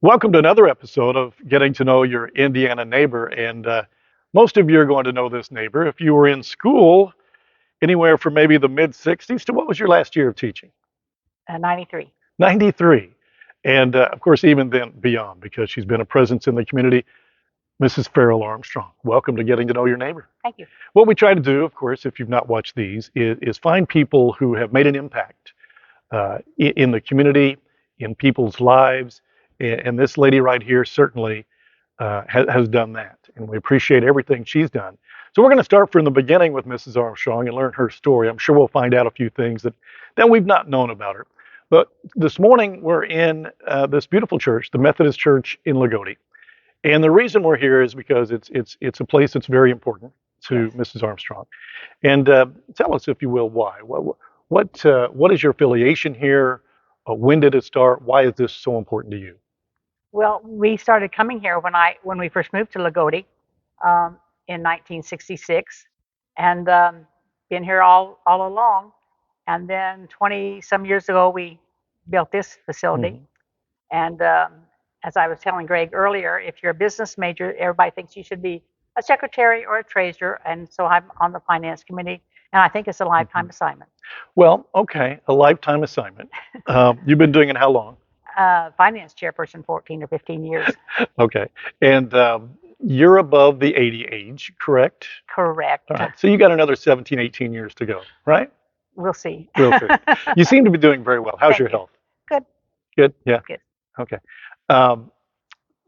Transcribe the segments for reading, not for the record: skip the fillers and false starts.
Welcome to another episode of Getting to Know Your Indiana Neighbor. And most of you are going to know this neighbor. If you were in school anywhere from maybe the mid 60s to what was your last year of teaching? 93. 93. And of course, even then beyond, because she's been a presence in the community, Mrs. Faryl Armstrong. Welcome to Getting to Know Your Neighbor. Thank you. What we try to do, of course, if you've not watched these, is find people who have made an impact in the community, in people's lives. And this lady right here certainly has done that. And we appreciate everything she's done. So we're going to start from the beginning with Mrs. Armstrong and learn her story. I'm sure we'll find out a few things that we've not known about her. But this morning we're in this beautiful church, the Methodist Church in Loogootee. And the reason we're here is because it's a place that's very important to Mrs. Armstrong. And tell us, if you will, why. What is your affiliation here? When did it start? Why is this so important to you? Well, we started coming here when we first moved to Loogootee in 1966, and been here all along. And then 20 some years ago, we built this facility. And as I was telling Greg earlier, if you're a business major, everybody thinks you should be a secretary or a treasurer. And so I'm on the finance committee, and I think it's a lifetime assignment. Well, okay, a lifetime assignment. You've been doing it how long? Finance chairperson 14 or 15 years. Okay. And you're above the 80 age, correct? Correct. All right. So you got another 17, 18 years to go, right? We'll see. We'll see. You seem to be doing very well. How's your health? Good. Good? Yeah. Good. Okay.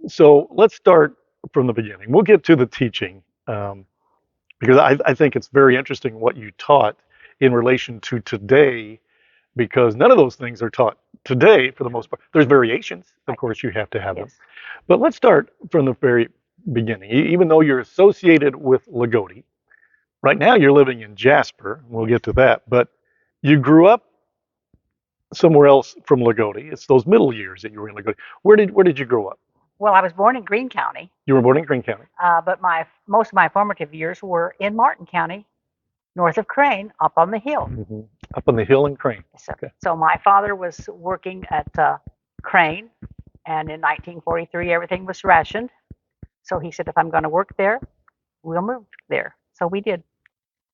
So let's start from the beginning. We'll get to the teaching because I think it's very interesting what you taught in relation to today, because none of those things are taught today for the most part. There's variations, of course, you have to have them. But let's start from the very beginning. Even though you're associated with Loogootee, right now you're living in Jasper. We'll get to that. But you grew up somewhere else from Loogootee. It's those middle years that you were in Loogootee. Where did you grow up? Well, I was born in Greene County. You were born in Greene County. But most of my formative years were in Martin County, north of Crane, up on the hill. Up on the hill in Crane. Okay. So my father was working at Crane, and in 1943 everything was rationed. So he said, if I'm going to work there, we'll move there. So we did.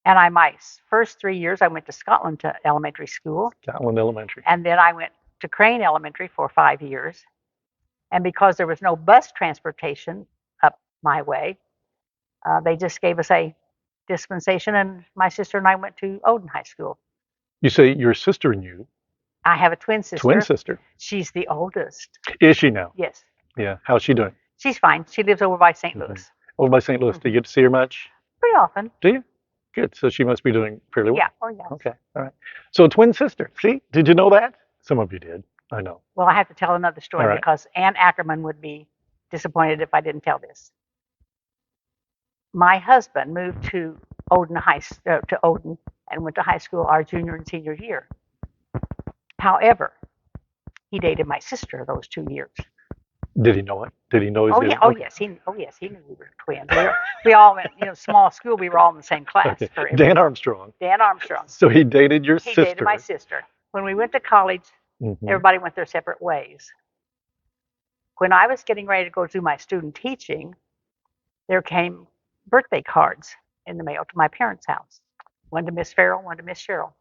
And my first 3 years, I went to Scotland to elementary school. Scotland Elementary. And then I went to Crane Elementary for 5 years. And because there was no bus transportation up my way, they just gave us a dispensation, and my sister and I went to Odin High School. You say your sister and you? I have a twin sister. Twin sister. She's the oldest. Is she now? Yes. Yeah. How's she doing? She's fine. She lives over by St. Louis. Over by St. Louis. Do you get to see her much? Pretty often. Do you? Good. So she must be doing fairly well. Yeah. Oh, yeah. Okay. All right. So twin sister. See? Did you know that? Some of you did. I know. Well, I have to tell another story Right. because Ann Ackerman would be disappointed if I didn't tell this. My husband moved to Odin and went to high school our junior and senior year. However, he dated my sister those 2 years. Did he know it? Did he know his Oh, yeah. Oh, yes. He knew we were twins. We all went, small school. We were all in the same class. Okay. Dan Armstrong. Dan Armstrong. So he dated your sister. He dated my sister. When we went to college, everybody went their separate ways. When I was getting ready to go do my student teaching, there came birthday cards in the mail to my parents' house. One to Miss Faryl, one to Miss Cheryl.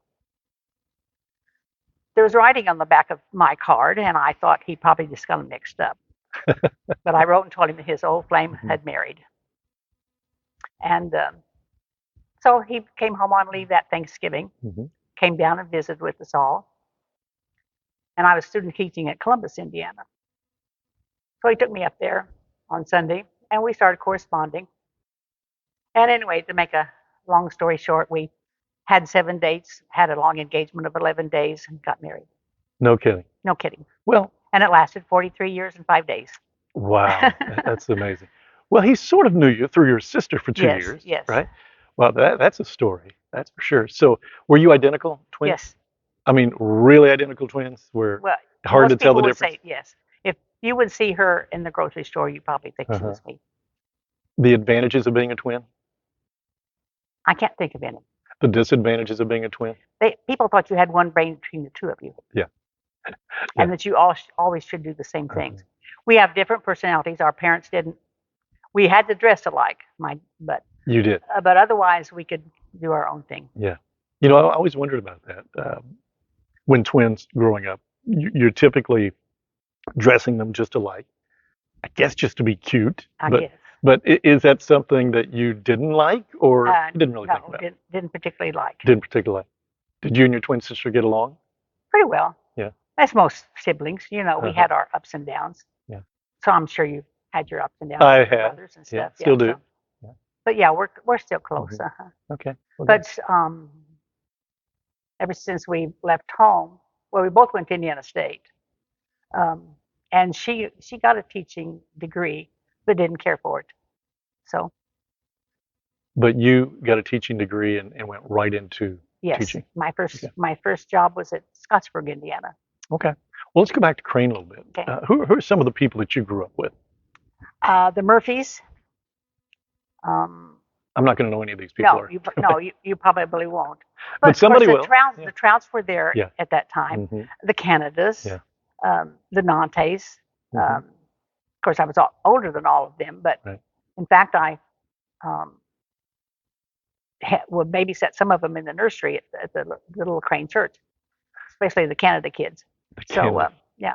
There was writing on the back of my card, and I thought he probably just got them mixed up. But I wrote and told him that his old flame had married. And so he came home on leave that Thanksgiving, came down and visited with us all. And I was student teaching at Columbus, Indiana. So he took me up there on Sunday, and we started corresponding. And anyway, to make a long story short, we had 7 dates, had a long engagement of 11 days, and got married. No kidding. No kidding. Well. And it lasted 43 years and 5 days. Wow. That's amazing. Well, he sort of knew you through your sister for 2 years. Yes. Right? Well, that's a story. That's for sure. So were you identical twins? Yes. I mean, really identical twins? Well, hard to tell the difference? Say, yes. If you would see her in the grocery store, you probably think she was me. The advantages of being a twin? I can't think of any. The disadvantages of being a twin? People thought you had one brain between the two of you. Yeah. And that you always should do the same things. We have different personalities. Our parents didn't. We had to dress alike, You did. but otherwise we could do our own thing. Yeah. I always wondered about that. When twins growing up, you're typically dressing them just alike. I guess just to be cute. I guess. But is that something that you didn't like, or you didn't really think No, about it? didn't particularly like. Didn't particularly like. Did you and your twin sister get along? Pretty well. Yeah. As most siblings, we Uh-huh. had our ups and downs. Yeah. So I'm sure you had your ups and downs I with your had. brothers and Yeah. stuff. Still do. So, Yeah. but yeah, we're still close. Mhm. Okay. Well, good. But ever since we left home, well, we both went to Indiana State, um, and she got a teaching degree, but didn't care for it. So But you got a teaching degree and went right into yes, teaching. Okay. my first job was at Scottsburg, Indiana. Okay. Well, let's go back to Crane a little bit. Okay. Who are some of the people that you grew up with? The Murphys. I'm not going to know any of these people. No, you probably won't. But somebody will. The Trouts were there Yeah. at that time. Mhm. The Canadas, Yeah. the Nantes. Mhm. Of course, I was older than all of them, but Right. in fact, I would babysit some of them in the nursery at the little Crane church, especially the Canada kids. Canada. Yeah.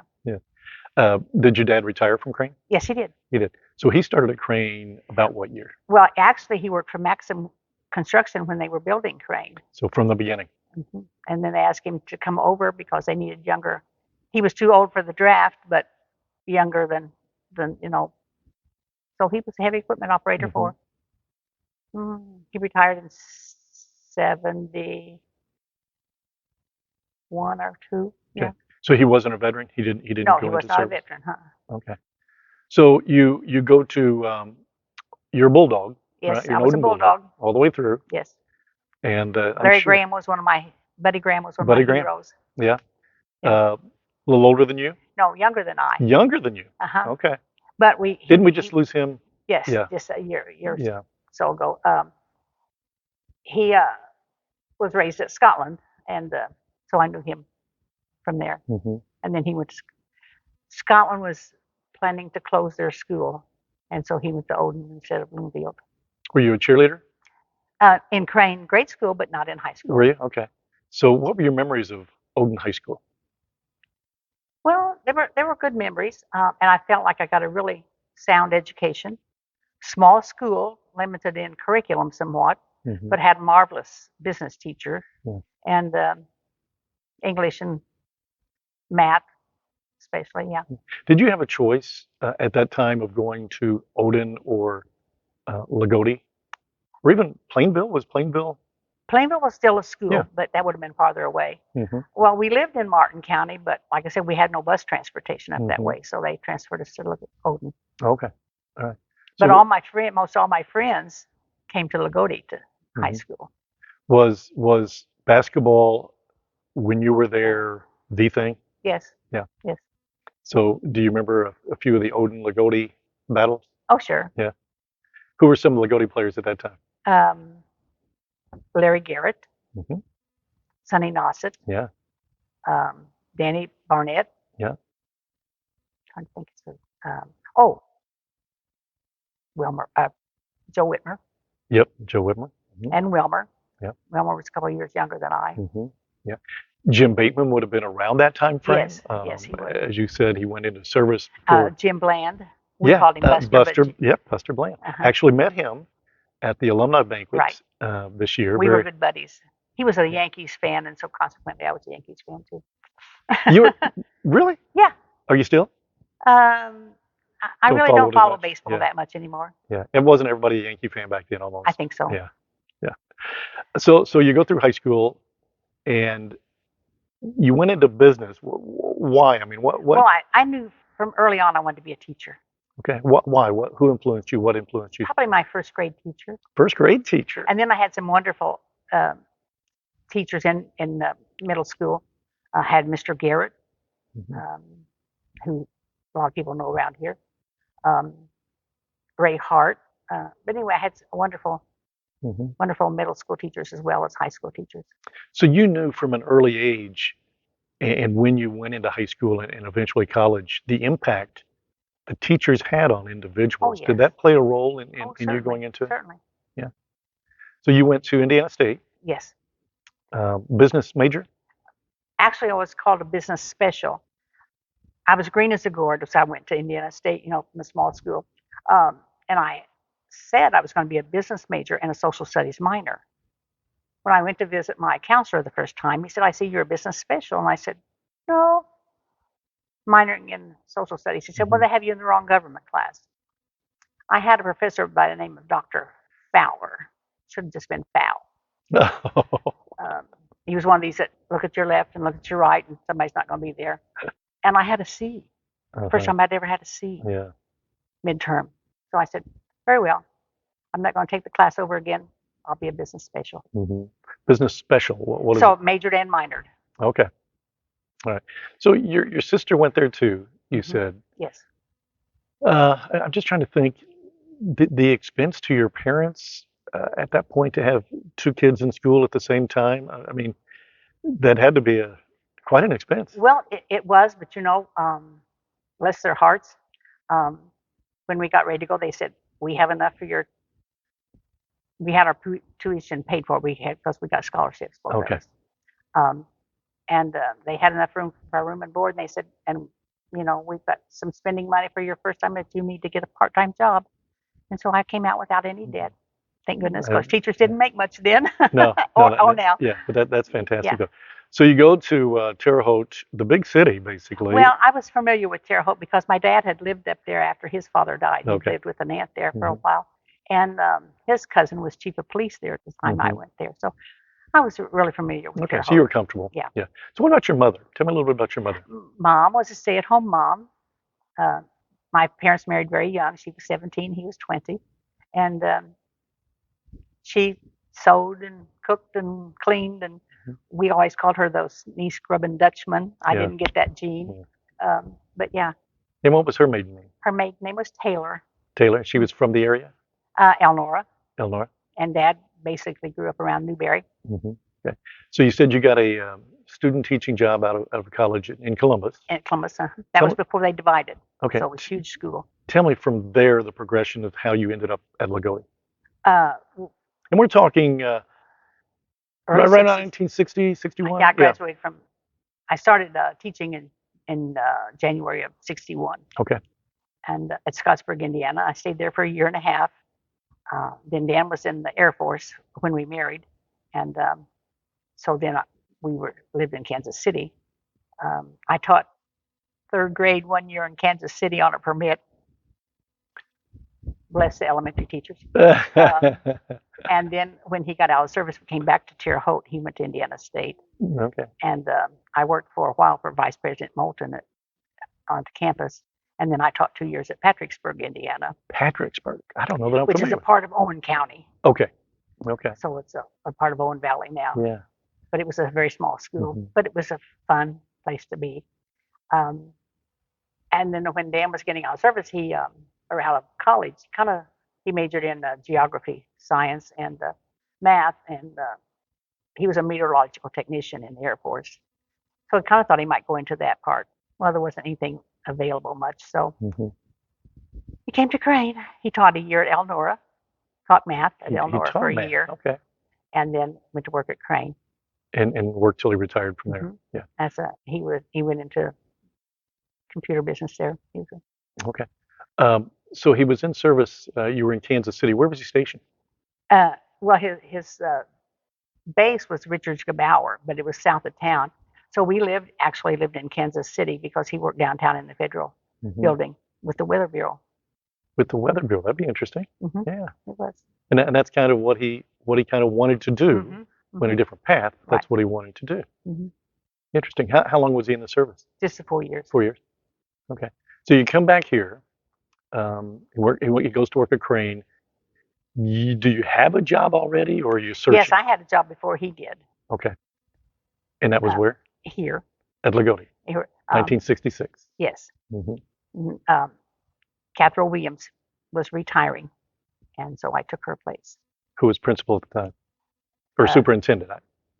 Yeah. Did your dad retire from Crane? Yes, he did. He did. So he started at Crane about what year? Well, actually, he worked for Maxim Construction when they were building Crane. So from the beginning. Mm-hmm. And then they asked him to come over because they needed younger. He was too old for the draft, but younger than. So he was a heavy equipment operator Mhm. he retired in 71 or 2. Yeah. Okay. So he wasn't a veteran. He didn't. No, go he was into not a service. veteran, huh? Okay. So you go to you're a bulldog, Yes, right? You're I an was a Odin bulldog. all the way through. Yes. And Buddy Graham was one of my heroes. Yeah. Yeah. A little older than you? No, younger than I. Younger than you. Uh-huh. Okay. But Didn't we just lose him? Yes, Yeah. just a year Yeah. so ago. He was raised at Scotland, and so I knew him from there. Hmm. And then he went to Scotland was planning to close their school, and so he went to Odin instead of Bloomfield. Were you a cheerleader? In Crane grade school, but not in high school. Were you? Okay. So what were your memories of Odin High School? Well, they were good memories, and I felt like I got a really sound education. Small school, limited in curriculum somewhat, Mhm. but had marvelous business teacher Yeah. and English and math, especially. Yeah. Did you have a choice at that time of going to Odin or Loogootee? Or even Plainville? Was Plainville? Plainville was still a school, Yeah. but that would have been farther away. Hmm. Well, we lived in Martin County, but like I said, we had no bus transportation up that Mhm. way, so they transferred us to Odin. Okay. All right. But So most all my friends came to Loogootee to high Mhm. school. was basketball when you were there the thing? Yes. Yeah. Yes. So do you remember a few of the Odin Loogootee battles? Oh, sure. Yeah. Who were some of the Loogootee players at that time? Larry Garrett, Hmm. Sonny Nossett, Yeah. Danny Barnett. Yeah. Trying to think of Wilmer, Joe Whitmer, Yep. Joe Whitmer. Hmm. and Wilmer. Yep. Wilmer was a couple of years younger than I. Hmm. Yeah. Jim Bateman would have been around that time frame. Yes, yes, he would. As you said, he went into service for Jim Bland. We called him Buster. Buster. But Yep, Buster Bland. Uh-huh. Actually met him at the alumni banquets Right. this year. We were good buddies. He was a Yankees fan, and so consequently, I was a Yankees fan too. You were really? Yeah. Are you still? I Don't really follow don't it as follow much. baseball Yeah. that much anymore. Yeah. It wasn't everybody a Yankee fan back then, almost. I think so. Yeah. Yeah. So you go through high school, and you went into business. Why? I mean, what? Well, I knew from early on I wanted to be a teacher. Okay. Why? Who influenced you? What influenced you? Probably my first grade teacher. First grade teacher. And then I had some wonderful teachers in middle school. I had Mr. Garrett, Mhm. who a lot of people know around here. Ray Hart. But anyway, I had wonderful middle school teachers as well as high school teachers. So you knew from an early age, and when you went into high school and eventually college, the impact the teachers had on Oh, individuals. Did yes. that play a role in, Oh, in you going certainly. into it? Certainly. Yeah. So you went to Indiana State, Yes. business major? Actually, I was called a business special. I was green as a gourd, so I went to Indiana State, from a small school. And I said I was going to be a business major and a social studies minor. When I went to visit my counselor the first time, he said, I see you're a business special. And I said, no, minoring in social studies. He said, well, Hmm. they have you in the wrong government class. I had a professor by the name of Dr. Fowler. Should have just been Fowl. Um, he was one of these that look at your left and look at your right, and somebody's not going to be there. And I had a C. First Uh-huh. time I'd ever had a C Yeah. midterm. So I said, very well. I'm not going to take the class over again. I'll be a business special. Hmm. Business special. What is So it? majored and minored. Okay. All right. So your sister went there too, you Hmm. said. Yes. I'm just trying to think, the expense to your parents at that point to have two kids in school at the same time. I mean, that had to be quite an expense. Well, it was, but bless their hearts. Um, when we got ready to go, they said, we have enough for your, we had our tuition paid for. We had, because we got scholarships, both of Okay. us. Um, and they had enough room for our room and board. And they said, and we've got some spending money for your first time if you need to get a part-time job. And so I came out without any debt. Thank goodness, because teachers didn't make much then. No, no, or now. yeah, but that's Yeah. fantastic though. So you go to Terre Haute, the big city, basically. Well, I was familiar with Terre Haute because my dad had lived up there after his father died. He Okay. lived with an aunt there for a Hmm. while. And his cousin was chief of police there at the time I Hmm. went there. So I was really familiar with Okay, Terre so you were Haute. comfortable. Yeah. Yeah. So what about your mother? Tell me a little bit about your mother. Mom was a stay-at-home mom. Uh, my parents married very young. She was 17, he was 20. And she sewed and cooked and cleaned, and we always called her those knee scrubbing Dutchman. I Yeah. didn't get that gene. But yeah, And what was her maiden name? her maiden name was Taylor, Taylor. She was from the area, Elnora, Illinois. and Dad basically grew up around Newberry. Hmm. Okay. So you said you got a student teaching job out of college in Columbus. At Columbus. That Tell was me, before they divided. okay. So it was a huge school. Tell me from there the progression of how you ended up at Loogootee. Uh, And we're talking early right around 60s. 1960, 61? Yeah, I graduated from, I started teaching in January of 61. Okay. And at Scottsburg, Indiana. I stayed there for a year and a half. Then Dan was in the Air Force when we married. And so then we lived in Kansas City. I taught third grade 1 year in Kansas City on a permit. Bless the elementary teachers. And then when he got out of service, we came back to Terre Haute. He went to Indiana State. Okay. And I worked for a while for Vice President Moulton on the campus. And then I taught 2 years at Patricksburg, Indiana. Patricksburg. I don't know that I'm which is familiar a part of Owen County. Okay. Okay. So it's a part of Owen Valley now. Yeah. But it was a very small school. Mm-hmm. But it was a fun place to be. And then when Dan was getting out of service, or out of college, he majored in geography, science, and math, and he was a meteorological technician in the Air Force. So I kind of thought he might go into that part. Well, there wasn't anything available much, so he came to Crane. He taught a year at Elnora, taught math at Elnora for a year, Okay. and then went to work at Crane. And worked till he retired from there. Yeah. He went into computer business there. Okay. So he was in service. You were in Kansas City. Where was he stationed? Well, his base was Richards Gebauer, but it was south of town. So we actually lived in Kansas City because he worked downtown in the federal building with the Weather Bureau. With the Weather Bureau, that'd be interesting. Yeah, it was. And that's kind of what he kind of wanted to do. Went a different path. That's what he wanted to do. Interesting. How long was he in the service? Just 4 years. 4 years. Okay. So you come back here. He goes to work at Crane. Do you have a job already, or are you searching? Yes, I had a job before he did. Okay. And that was where? Here. At Loogootee. Here, 1966. Yes. Catherine Williams was retiring, and so I took her place. Who was principal at the time? Or superintendent?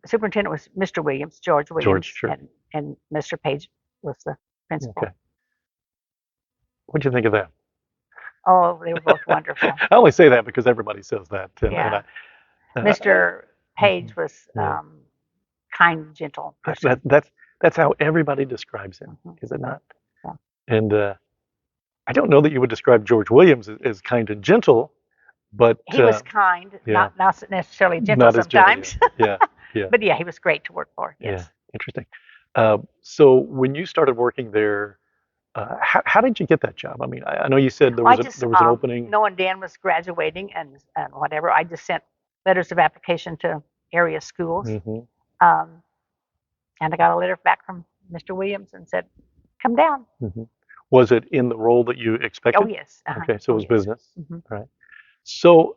Superintendent was Mr. Williams, George Williams, George, sure. and Mr. Page was the principal. Okay. What'd you think of that? Oh, they were both wonderful. I only say that because everybody says that, and Yeah. uh, Mr. mhm, Page was yeah, kind, gentle that, person. that's how everybody describes him, Hmm. is it not? Yeah. And I don't know that you would describe George Williams as kind and gentle, but He was kind, yeah, not necessarily gentle not as gentle. Yeah, sometimes, yeah, yeah, but yeah, he was great to work for. yeah. Yes. Interesting. So when you started working there, how did you get that job? I mean, I know you said Well, I just there was an opening. knowing Dan was graduating and whatever, I just sent letters of application to area schools, Hmm. um, and I got a letter back from Mr. Williams and said, "Come down." Hmm. Was it in the role that you Oh expected? yes, Okay, so it oh was yes. business. Hmm. All right. So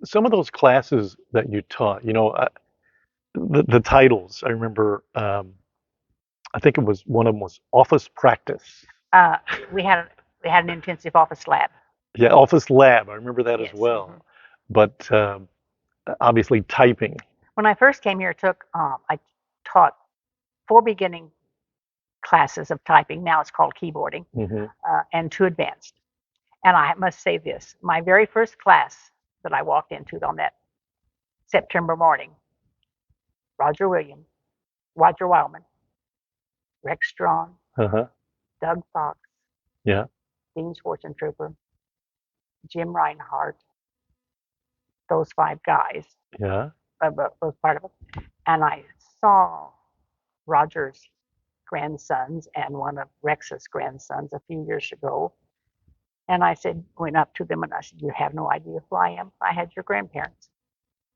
some of those classes that you taught, the titles. I remember. I think it was one of them was office practice. Uh, we had we had an intensive office lab. Yeah, office lab. I remember that as Yes. Hmm. well. But obviously typing. When I first came here, I taught 4 beginning classes of typing. Now it's called keyboarding, Hmm. and 2 advanced. And I must say this: my very first class that I walked into on that September morning, Roger Williams, Roger Wildman, Rex Strong, Uh-huh. Doug Fox, Yeah. Dean Schwarzentrooper, Jim Reinhardt, those 5 guys Yeah. was part of it. And I saw Roger's grandsons and one of Rex's grandsons a few years ago. And I went up to them and I said, "You have no idea who I am. I had your grandparents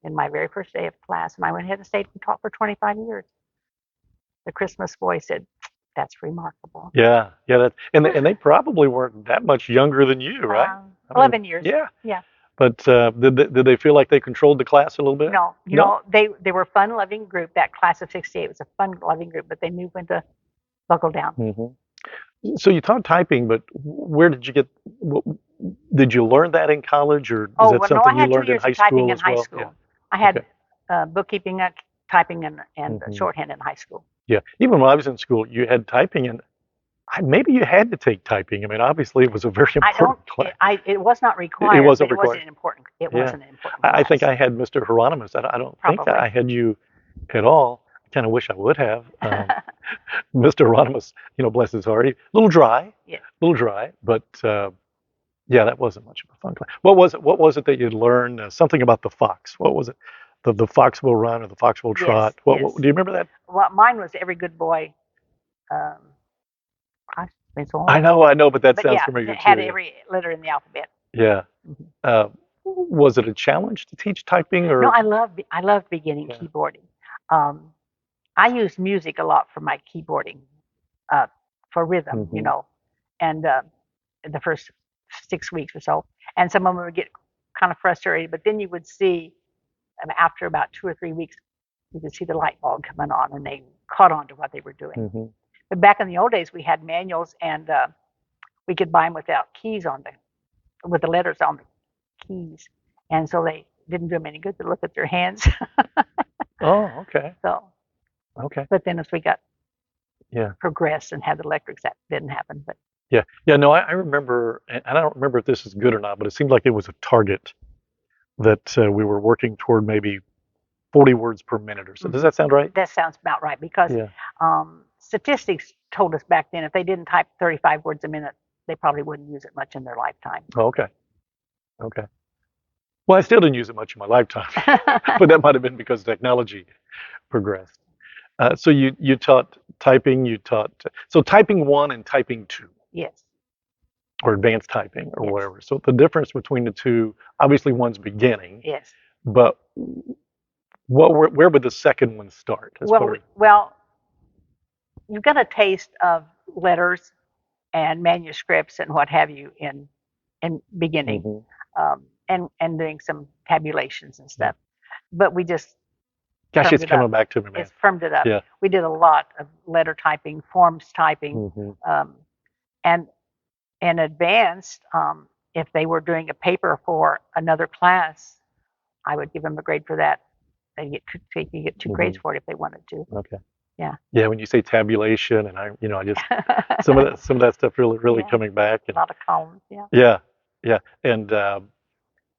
in my very first day of class." And I went ahead and stayed and taught for 25 years. The Christmas boy said, "That's remarkable." Yeah. Yeah. And they probably weren't that much younger than you, right? I mean, 11 years. yeah. Yeah. But did they feel like they controlled the class a little bit? No, No. they were a fun-loving group. That class of '68 was a fun-loving group, but they knew when to buckle down. Hmm. So you taught typing, but where did you get? Did you learn that in college, or is Oh, that well, no, I something you had two learned in years high of typing school in as high well? Yeah. school. I Okay. had bookkeeping, typing, and Hmm. shorthand in high school. Yeah. Even when I was in school, you had typing, and maybe you had to take typing. I mean, obviously, it was a very I don't. important class. It was not It required, but wasn't it wasn't required. an important. It Yeah. wasn't an important I think class, I had Mr. Hieronymus. I don't think probably. I had you at all. I kind of wish I would have. Mr. Hieronymus, bless his heart, a Yeah. little dry, but yeah, that wasn't much of a fun class. What was it? What was it that you'd learn? Something about the fox. What was it? The fox will run or the fox will Yes. trot. What Yes. do you remember that? Well, mine was every good boy. Um, Gosh, it's been so long. I know, but that But sounds yeah, familiar it had too. every letter in the alphabet. Yeah. Mhm. Yeah. Was it a challenge to teach typing No, or? I love beginning Yeah. keyboarding. Um, I use music a lot for my keyboarding, uh, for rhythm, Hmm. and the first 6 weeks or so. And some of them would get kind of frustrated, but then you would see, after about 2 or 3 weeks, you could see the light bulb coming on, and they caught on to what they were doing. Hmm. But back in the old days, we had manuals, and we could buy them without keys with the letters on the keys, and so they didn't do them any good to look at their hands. Oh, okay. So, Okay. but then as we got Yeah. progressed and had the electrics, that didn't happen. But Yeah. Yeah. No, I remember, and I don't remember if this is good or not, but it seemed like it was a target that we were working toward maybe 40 words per minute or so. Does mhm, that sound right? that sounds about right because Yeah. statistics told us back then if they didn't type 35 words a minute, they probably wouldn't use it much in their lifetime. Oh, okay. Okay. Well, I still didn't use it much in my lifetime, but that might have been because technology progressed. So you taught typing, so typing one and typing two, Yes, or advanced typing, or yes, whatever. So the difference between the two, obviously one's beginning, yes. but where would the second one start as far as? Well, you got a taste of letters and manuscripts and what have you in beginning, Hmm. and doing some tabulations and stuff. But we just Gosh, firmed it's it up. coming back to me, man. It's firmed it up. Yeah. We did a lot of letter typing, forms typing, Hmm. and in advanced, if they were doing a paper for another class, I would give them a grade for that. They could get 2 grades Hmm. for it if they wanted to. Okay. Yeah, when you say tabulation, and I just some of that stuff really Yeah, coming back, a and lot of columns. Yeah. yeah, yeah, and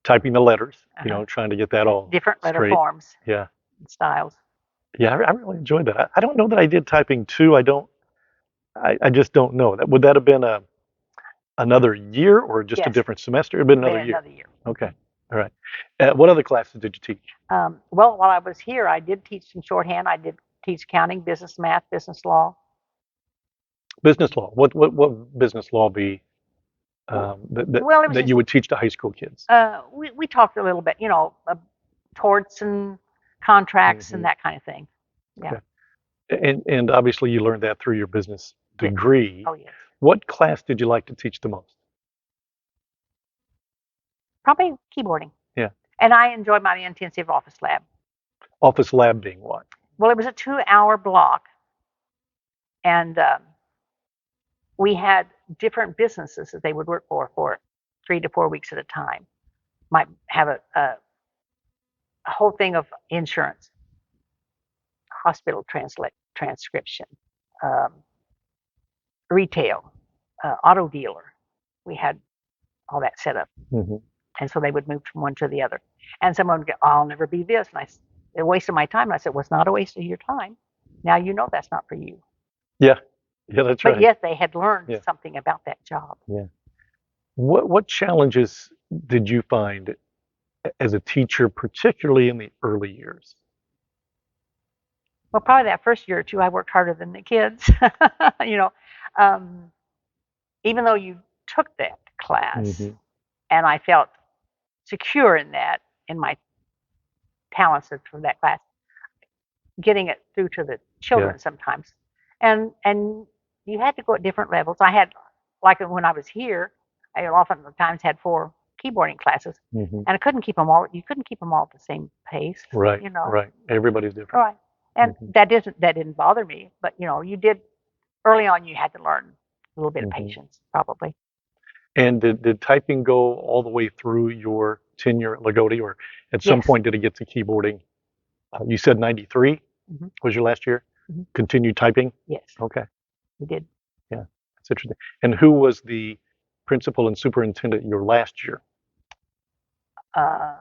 typing the letters, Uh-huh. trying to get that all Different letter straight. forms Yeah, and styles. yeah, I really enjoyed that. I don't know that I did typing too. I just don't know. Would that have been another year or just a Yes, different semester? It'd been been another year. another year. Okay, all right. What other classes did you teach? Well, while I was here, I did teach some shorthand. I did teach accounting, business math, business law. Business law. What business law be Well, it was that just you would teach to high school kids? we talked a little bit, torts and contracts and Hmm. that kind of thing. Yeah. Okay. And obviously you learned that through your business Yeah. degree. Oh yes. What class did you like to teach the most? Probably keyboarding. Yeah. And I enjoyed my intensive office lab. Office lab being what? Well, it was a 2-hour block, and we had different businesses that they would work for 3 to 4 weeks at a time. Might have a whole thing of insurance, hospital transcription, um, retail, auto dealer. We had all that set up. Hmm. And so they would move from one to the other. And someone would go, "Oh, I'll never be this." And a waste of my time. And I said, well, it's not a waste of your time. Now you know that's not for you. Yeah. Yeah, that's But right. yet they had learned Yeah. something about that job. Yeah. What challenges did you find as a teacher, particularly in the early years? Well, probably that first year or two, I worked harder than the kids. you know, um, even though you took that class, Hmm. and I felt secure in that, in my talents for that class, getting it through to the Yeah. children sometimes, and you had to go at different levels. I had, like when I was here, I oftentimes had 4 keyboarding classes, Hmm. and I couldn't keep them all. You couldn't keep them all at the same pace, Right. Right. Everybody's different. Right. And Hmm. that didn't bother me, but you did early on. You had to learn a little bit of Hmm. patience, probably. And did typing go all the way through your tenure at Loogootee, or at some Yes. point did it get to keyboarding? You said 93 Hmm. was your last year? Hmm. Continued typing? Yes, Okay. we did. Yeah. That's interesting. And who was the principal and superintendent your last year? Uh,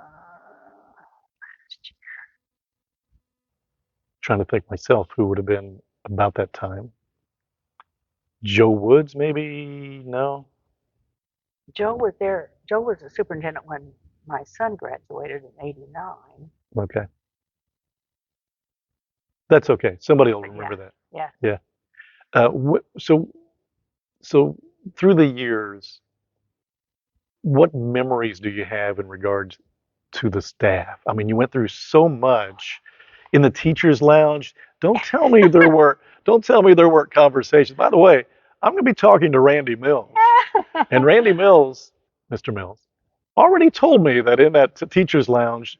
Trying to think myself who would have been about that time. Joe Woods, maybe? No? Joe was there. Joe was the superintendent when my son graduated in '89. Okay. That's okay. Somebody will But remember that. yeah. Yeah. So through the years, what memories do you have in regards to the staff? I mean, you went through so much in the teachers' lounge. Don't tell me there were don't tell me there weren't conversations. By the way, I'm going to be talking to Randy Mills, and Randy Mills, Mr. Mills, already told me that in that teachers' lounge,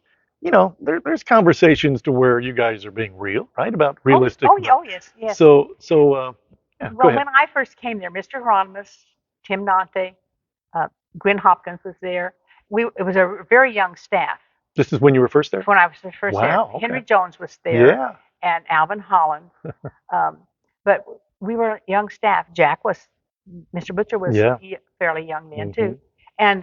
there's conversations to where you guys are being real, right? About realistic. Oh, yes, yes. Yeah, go Well, ahead. when I first came there, Mr. Hieronymus, Tim Dante, uh, Gwen Hopkins was there. It was a very young staff This is when you were first there? when I was first there. Wow. Henry Okay. Jones was there, Yeah. and Alvin Holland. Um, but we were young staff. Mr. Butcher was Yeah. fairly young then Hmm. too, and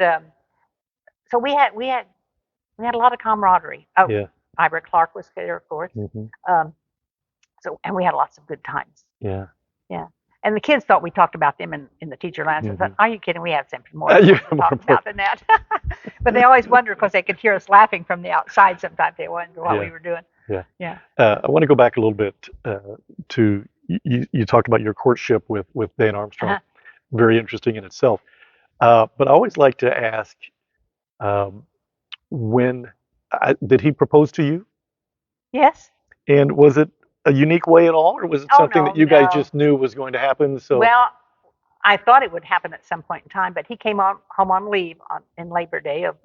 so we had a lot of camaraderie. Oh, Yeah. Ira Clark was there, of course. Hmm. Um, and we had lots of good times. Yeah. Yeah. And the kids thought we talked about them in the teacher lounge. I thought, Hmm. are you kidding? We had something more You important to talk about than that. But they always wonder because they could hear us laughing from the outside sometimes. They wonder what we Yeah. were doing. Yeah. Yeah. I want to go back a little bit to you talked about your courtship with Dan Armstrong. Uh-huh. Very interesting in itself. But I always like to ask, um, when did he propose to you? Yes. And was it a unique way at all, or was it Oh, something no, that you guys no. just knew was going to happen? So, Well, I thought it would happen at some point in time, but he came home on leave in Labor Day of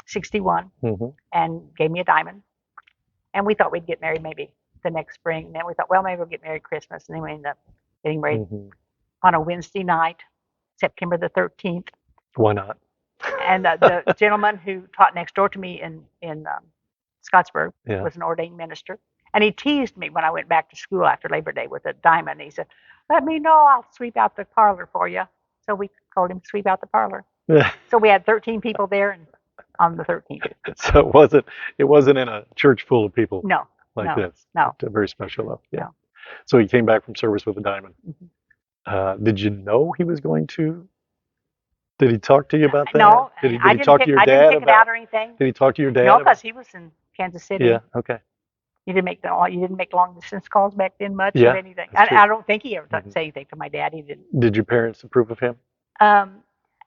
'61 mhm. and gave me a diamond. And we thought we'd get married maybe the next spring. And then we thought, well, maybe we'll get married Christmas. And then we ended up getting married Mhm. on a Wednesday night, September the 13th. Why not? And the gentleman who taught next door to me in Scottsburg Yeah. was an ordained minister. And he teased me when I went back to school after Labor Day with a diamond. He said, "Let me know. I'll sweep out the parlor for you." So we told him to sweep out the parlor. So we had 13 people there, and on the 13th. So it wasn't in a church full of people No, like no, this. no, It's a very special love. Yeah. no. So he came back from service with a diamond. Mm-hmm. Did you know he was going to? Did he talk to you about that? No, Did I he didn't talk to pick. your I didn't dad pick it out about? or anything. Did he talk to your dad No, about? because he was in Kansas City. Yeah. Okay. You didn't make long distance calls back then much or Yeah, anything. that's true. I don't think he ever Hmm. said anything to my dad. He didn't. Did your parents approve of him? Um,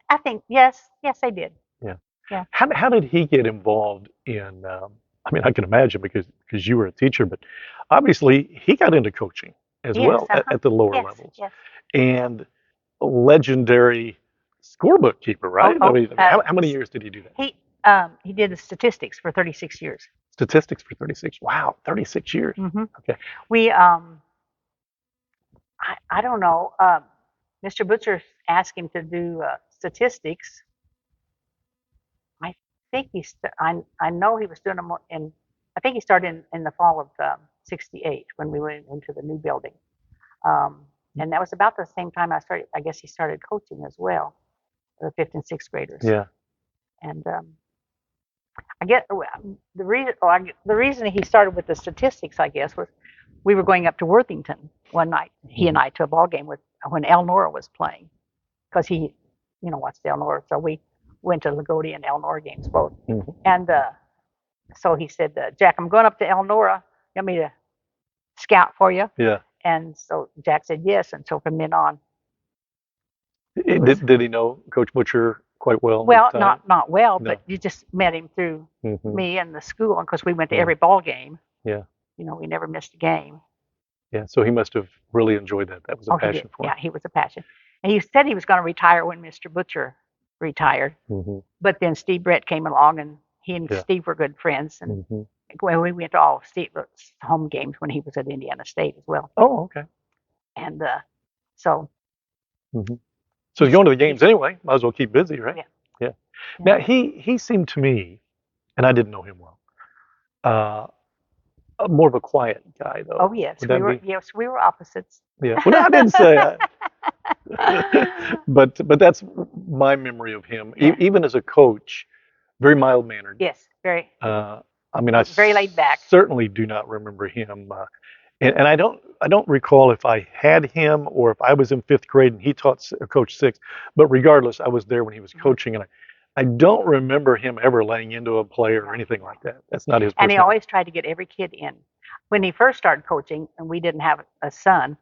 I think yes, they did. Yeah. Yeah. How did he get involved in? I mean, I can imagine because you were a teacher, but obviously he got into coaching as Yes. well at the lower Yes. levels, Yes. and a legendary scorebook keeper, right? I Oh. mean, how many years did he do that? He did the statistics for 36 years. Statistics for 36. Wow, 36 years. Mm-hmm. Okay. We I don't know. Mr. Butcher asked him to do statistics. I think I know he was doing them in. I think he started in the fall of '68 when we went into the new building, and that was about the same time I started. I guess he started coaching as well, the fifth and sixth graders. Yeah. And I get the reason he started with the statistics, I guess, was we were going up to Worthington one night, he and I, to a ball game when Elnora was playing, because he, watched Elnora. So we went to Loogootee and Elnora games both. Mm-hmm. And so he said, "Jack, I'm going up to Elnora. You want me to scout for you?" Yeah. And so Jack said yes. And so from then on, Did he know Coach Butcher quite well? well, at the time? not well, No. but you just met him through Mm-hmm. me and the school, because we went to Yeah. every ball game. Yeah. We never missed a game. Yeah. So he must have really enjoyed that. That was a Oh, he did. passion for him. Yeah, he was a passion. And he said he was going to retire when Mr. Butcher retired. Mm-hmm. But then Steve Brett came along, and he and Yeah. Steve were good friends. And Mm-hmm. when we went to all of Steve's home games when he was at Indiana State as well. Oh, okay. And so. Mm-hmm. So he's going to the games anyway. Might as well keep busy, right? Yeah. Yeah. Now he seemed to me, and I didn't know him well, more of a quiet guy though. Oh yes, we were opposites. Yeah. Well, I didn't say that. but that's my memory of him. Yeah. Even as a coach, very mild mannered. Yes, very. I mean, I very laid back. Certainly do not remember him. And I don't recall if I had him or if I was in fifth grade and he taught Coach sixth. But regardless, I was there when he was coaching, and I don't remember him ever laying into a player or anything like that. That's not his. And he always tried to get every kid in. When he first started coaching, and we didn't have a son,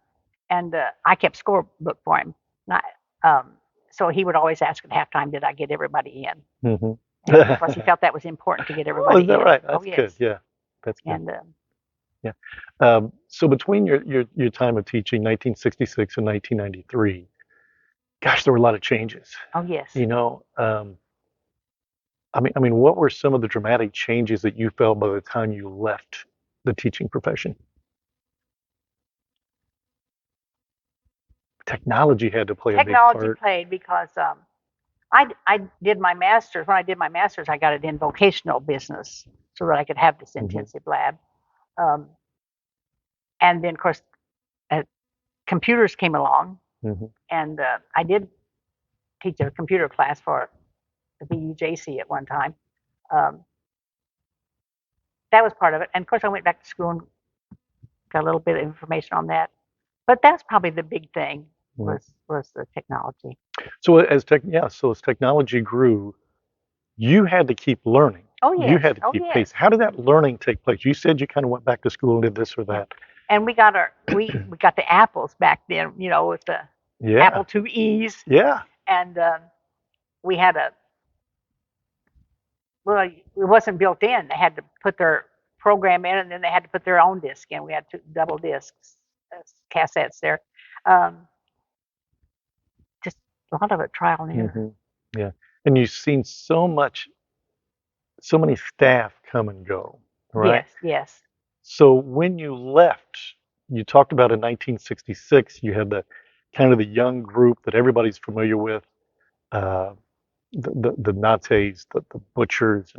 and I kept scorebook for him. So he would always ask at halftime, "Did I get everybody in?" Mm-hmm. Because he felt that was important to get everybody in. Is that right? That's yes. good. Yeah, that's good. And yeah. So between your time of teaching, 1966 and 1993, gosh, there were a lot of changes. Oh yes. I mean, what were some of the dramatic changes that you felt by the time you left the teaching profession? Technology had to play a big part. Technology played, because I did my master's. When I did my master's, I got it in vocational business so that I could have this intensive lab. And then, of course, computers came along, and I did teach a computer class for the VUJC at one time. That was part of it. And of course, I went back to school and got a little bit of information on that. But that's probably the big thing, was the technology. So as technology grew, you had to keep learning. Oh yes. You had to keep pace. How did that learning take place? You said you kind of went back to school and did this or that. And we got we got the apples back then, with the Apple IIe's. Yeah. And we had it wasn't built in. They had to put their program in, and then they had to put their own disc in. We had two double discs, cassettes there. Just a lot of it trial and error. Yeah. And you've seen so many staff come and go, right? Yes. So when you left, you talked about in 1966, you had the kind of the young group that everybody's familiar with, the Nates, the Butchers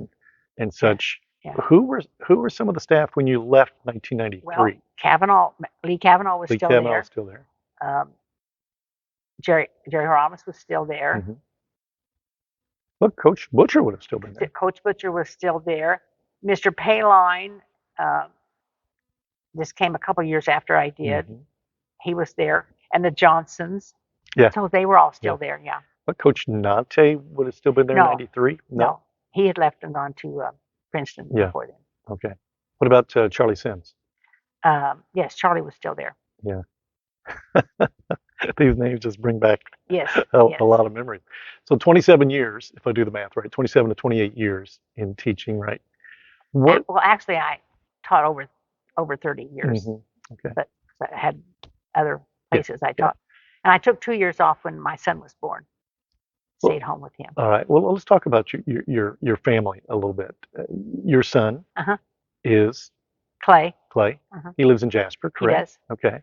and such. Yeah. Who were some of the staff when you left Well, 1993? Lee Kavanaugh was Lee still Kavanaugh there. was still there. Um, Jerry Ramos was still there. Hmm. Look, Coach Butcher would have still been there. Coach Butcher was still there. Mr. Payline, uh, this came a couple years after I did. Hmm. He was there, and the Johnsons. Yeah, So they were all yeah. still there. Yeah. But Coach Nante would have still been there in No, '93. No. no, he had left and gone to Princeton Yeah. before then. Okay. What about Charlie Sims? Yes, Charlie was still there. Yeah. These names just bring back Yes, a yes. lot of memories. So 27 years, if I do the math right, 27 to 28 years in teaching, right? What? Well, actually, I taught over 30 years, Hmm. Okay. but I had other Yeah. places I Yeah. taught. And I took 2 years off when my son was born. Well, Stayed home with him. all right. Well, let's talk about your family a little bit. Your son Uh-huh. is Clay. Clay. Uh-huh. He lives in Jasper, He correct? does. Okay.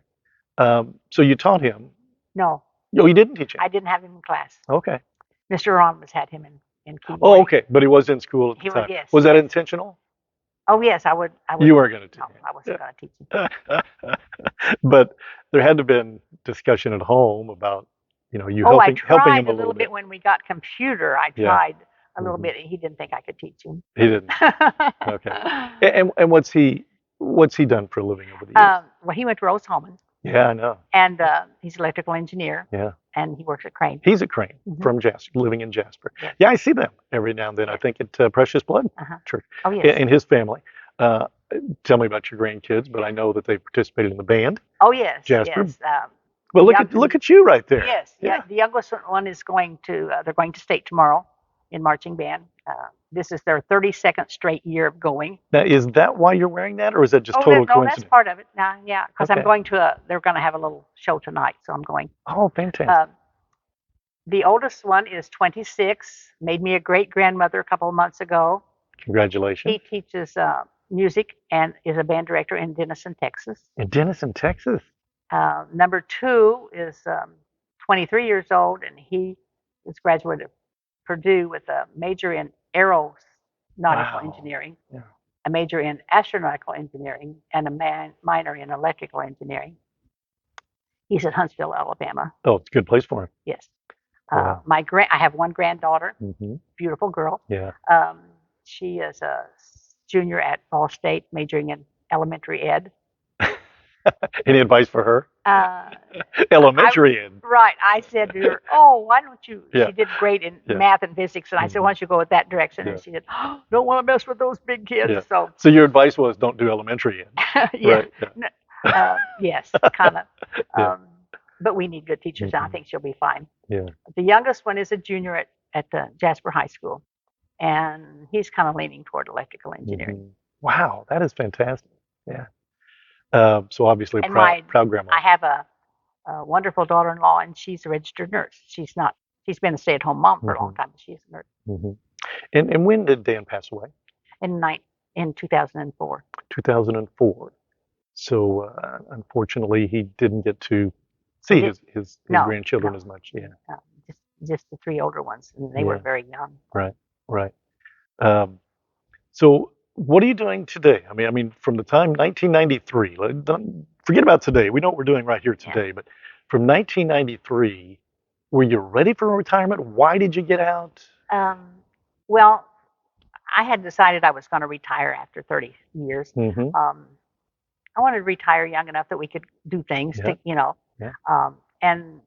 So you taught him. No, Oh, you didn't teach him. I didn't have him in class. Okay. Mr. Ramos had him in keyboard. Oh, okay. But he was in school at the He was, time. yes, Was that yes. intentional? Oh, yes, I would. You were going to teach No, him. I wasn't going to teach him. But there had to have been discussion at home about, you Oh, I helping tried him a little bit. when we got computer. I Yeah. tried a little Mhm. bit. He didn't think I could teach him. He didn't. Okay. And what's he done for a living over the years? Well, he went to Rose-Hulman, Yeah, I know. and he's an electrical engineer, Yeah. and he works at Crane. He's at Crane Mhm. from Jasper, living in Jasper. Yes. Yeah, I see them every now and then. I Yes. think at Precious Blood Uh-huh. Church. Oh, yes. And his family. Uh, Tell me about your grandkids, but I know that they participated in the band. Oh, yes. Jasper. Yes. Well, the look at you right there. Yes. Yeah. Yeah. The youngest one is going to. They're going to state tomorrow in marching band. This is their 32nd straight year of going. Now, is that why you're wearing that, or is that just Oh, total no, that's coincidence? part of it. Yeah, because Okay. I'm going to they're going to have a little show tonight, so I'm going. Oh, fantastic. The oldest one is 26, made me a great grandmother a couple of months ago. Congratulations. He teaches music and is a band director in Denison, Texas. In Denison, Texas. Number 2 is 23 years old, and he is graduated of Purdue with a major in aeronautical Wow. engineering, Yeah. a major in astronautical engineering, and a minor in electrical engineering. He's at Huntsville, Alabama. Oh, it's a good place for him. Yes. Wow. I have one granddaughter, Hmm. beautiful girl. Yeah. She is a junior at Ball State, majoring in elementary ed. Any advice for her? Elementary ed. Right. I said to her, "Oh, why don't you?" Yeah. She did great in Yeah. math and physics, and I said, Mhm. "Why don't you go with that direction?" Yeah. And she said, "Oh, don't want to mess with those big kids." Yeah. So, So your advice was don't do elementary ed. yeah, Right. Yeah. yes, kind of. Yeah. But we need good teachers, and I Mhm. think she'll be fine. Yeah. The youngest one is a junior at Jasper High School, and he's kind of leaning toward electrical engineering. Mhm. Wow, that is fantastic. Yeah. So obviously a And proud grandma. I have a wonderful daughter-in-law, and she's a registered nurse. She's not. She's been a stay-at-home mom for a long Mhm. time, but she's a nurse. Hmm. And when did Dan pass away? In 2004. 2004. So unfortunately, he didn't get to see his No, grandchildren no. as much. Yeah. Just the 3 older ones, and they were Yeah. very young. Right. Right. So what are you doing today? I mean, from the time 1993, don't forget about today. We know what we're doing right here Yeah. today, but from 1993, were you ready for retirement? Why did you get out? Well, I had decided I was going to retire after 30 years. Mm-hmm. I wanted to retire young enough that we could do things, Yeah. Yeah. and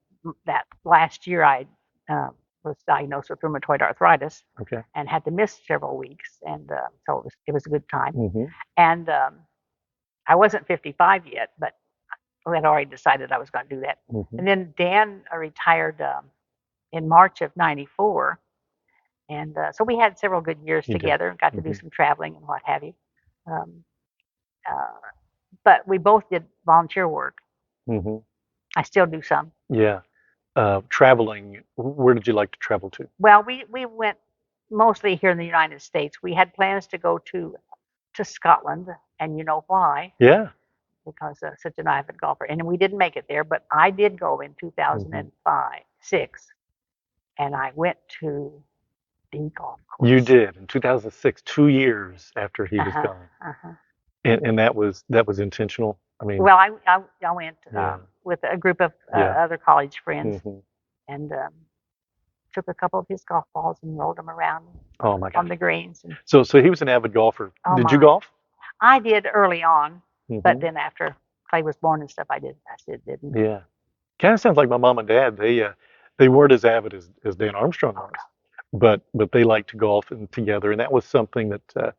that last year I was diagnosed with rheumatoid arthritis Okay. and had to miss several weeks, and so it was a good time. Mm-hmm. And I wasn't 55 yet, but I had already decided I was going to do that. Mm-hmm. And then Dan retired in March of '94, and so we had several good years You did. together and got to do Mhm. some traveling and what have you. But we both did volunteer work. Mm-hmm. I still do some. Yeah. Traveling, where did you like to travel to? Well, we went mostly here in the United States. We had plans to go to Scotland, and you know why? Yeah. Because such an avid golfer, and we didn't make it there. But I did go in 2005, 6, and I went to the golf course. You did in 2006, 2 years after he was Uh-huh. gone, Uh-huh. and that was intentional. I mean, Well, I went yeah, with a group of yeah. other college friends Hmm. and took a couple of his golf balls and rolled them around Oh my on gosh. the greens. And So he was an avid golfer. oh Did you my, golf? I did early on, but Hmm. then after Clay was born and stuff, I did. I still didn't. Yeah. Kind of sounds like my mom and dad. They weren't as avid as Dan Armstrong Oh was, but they liked to golf and together, and that was something that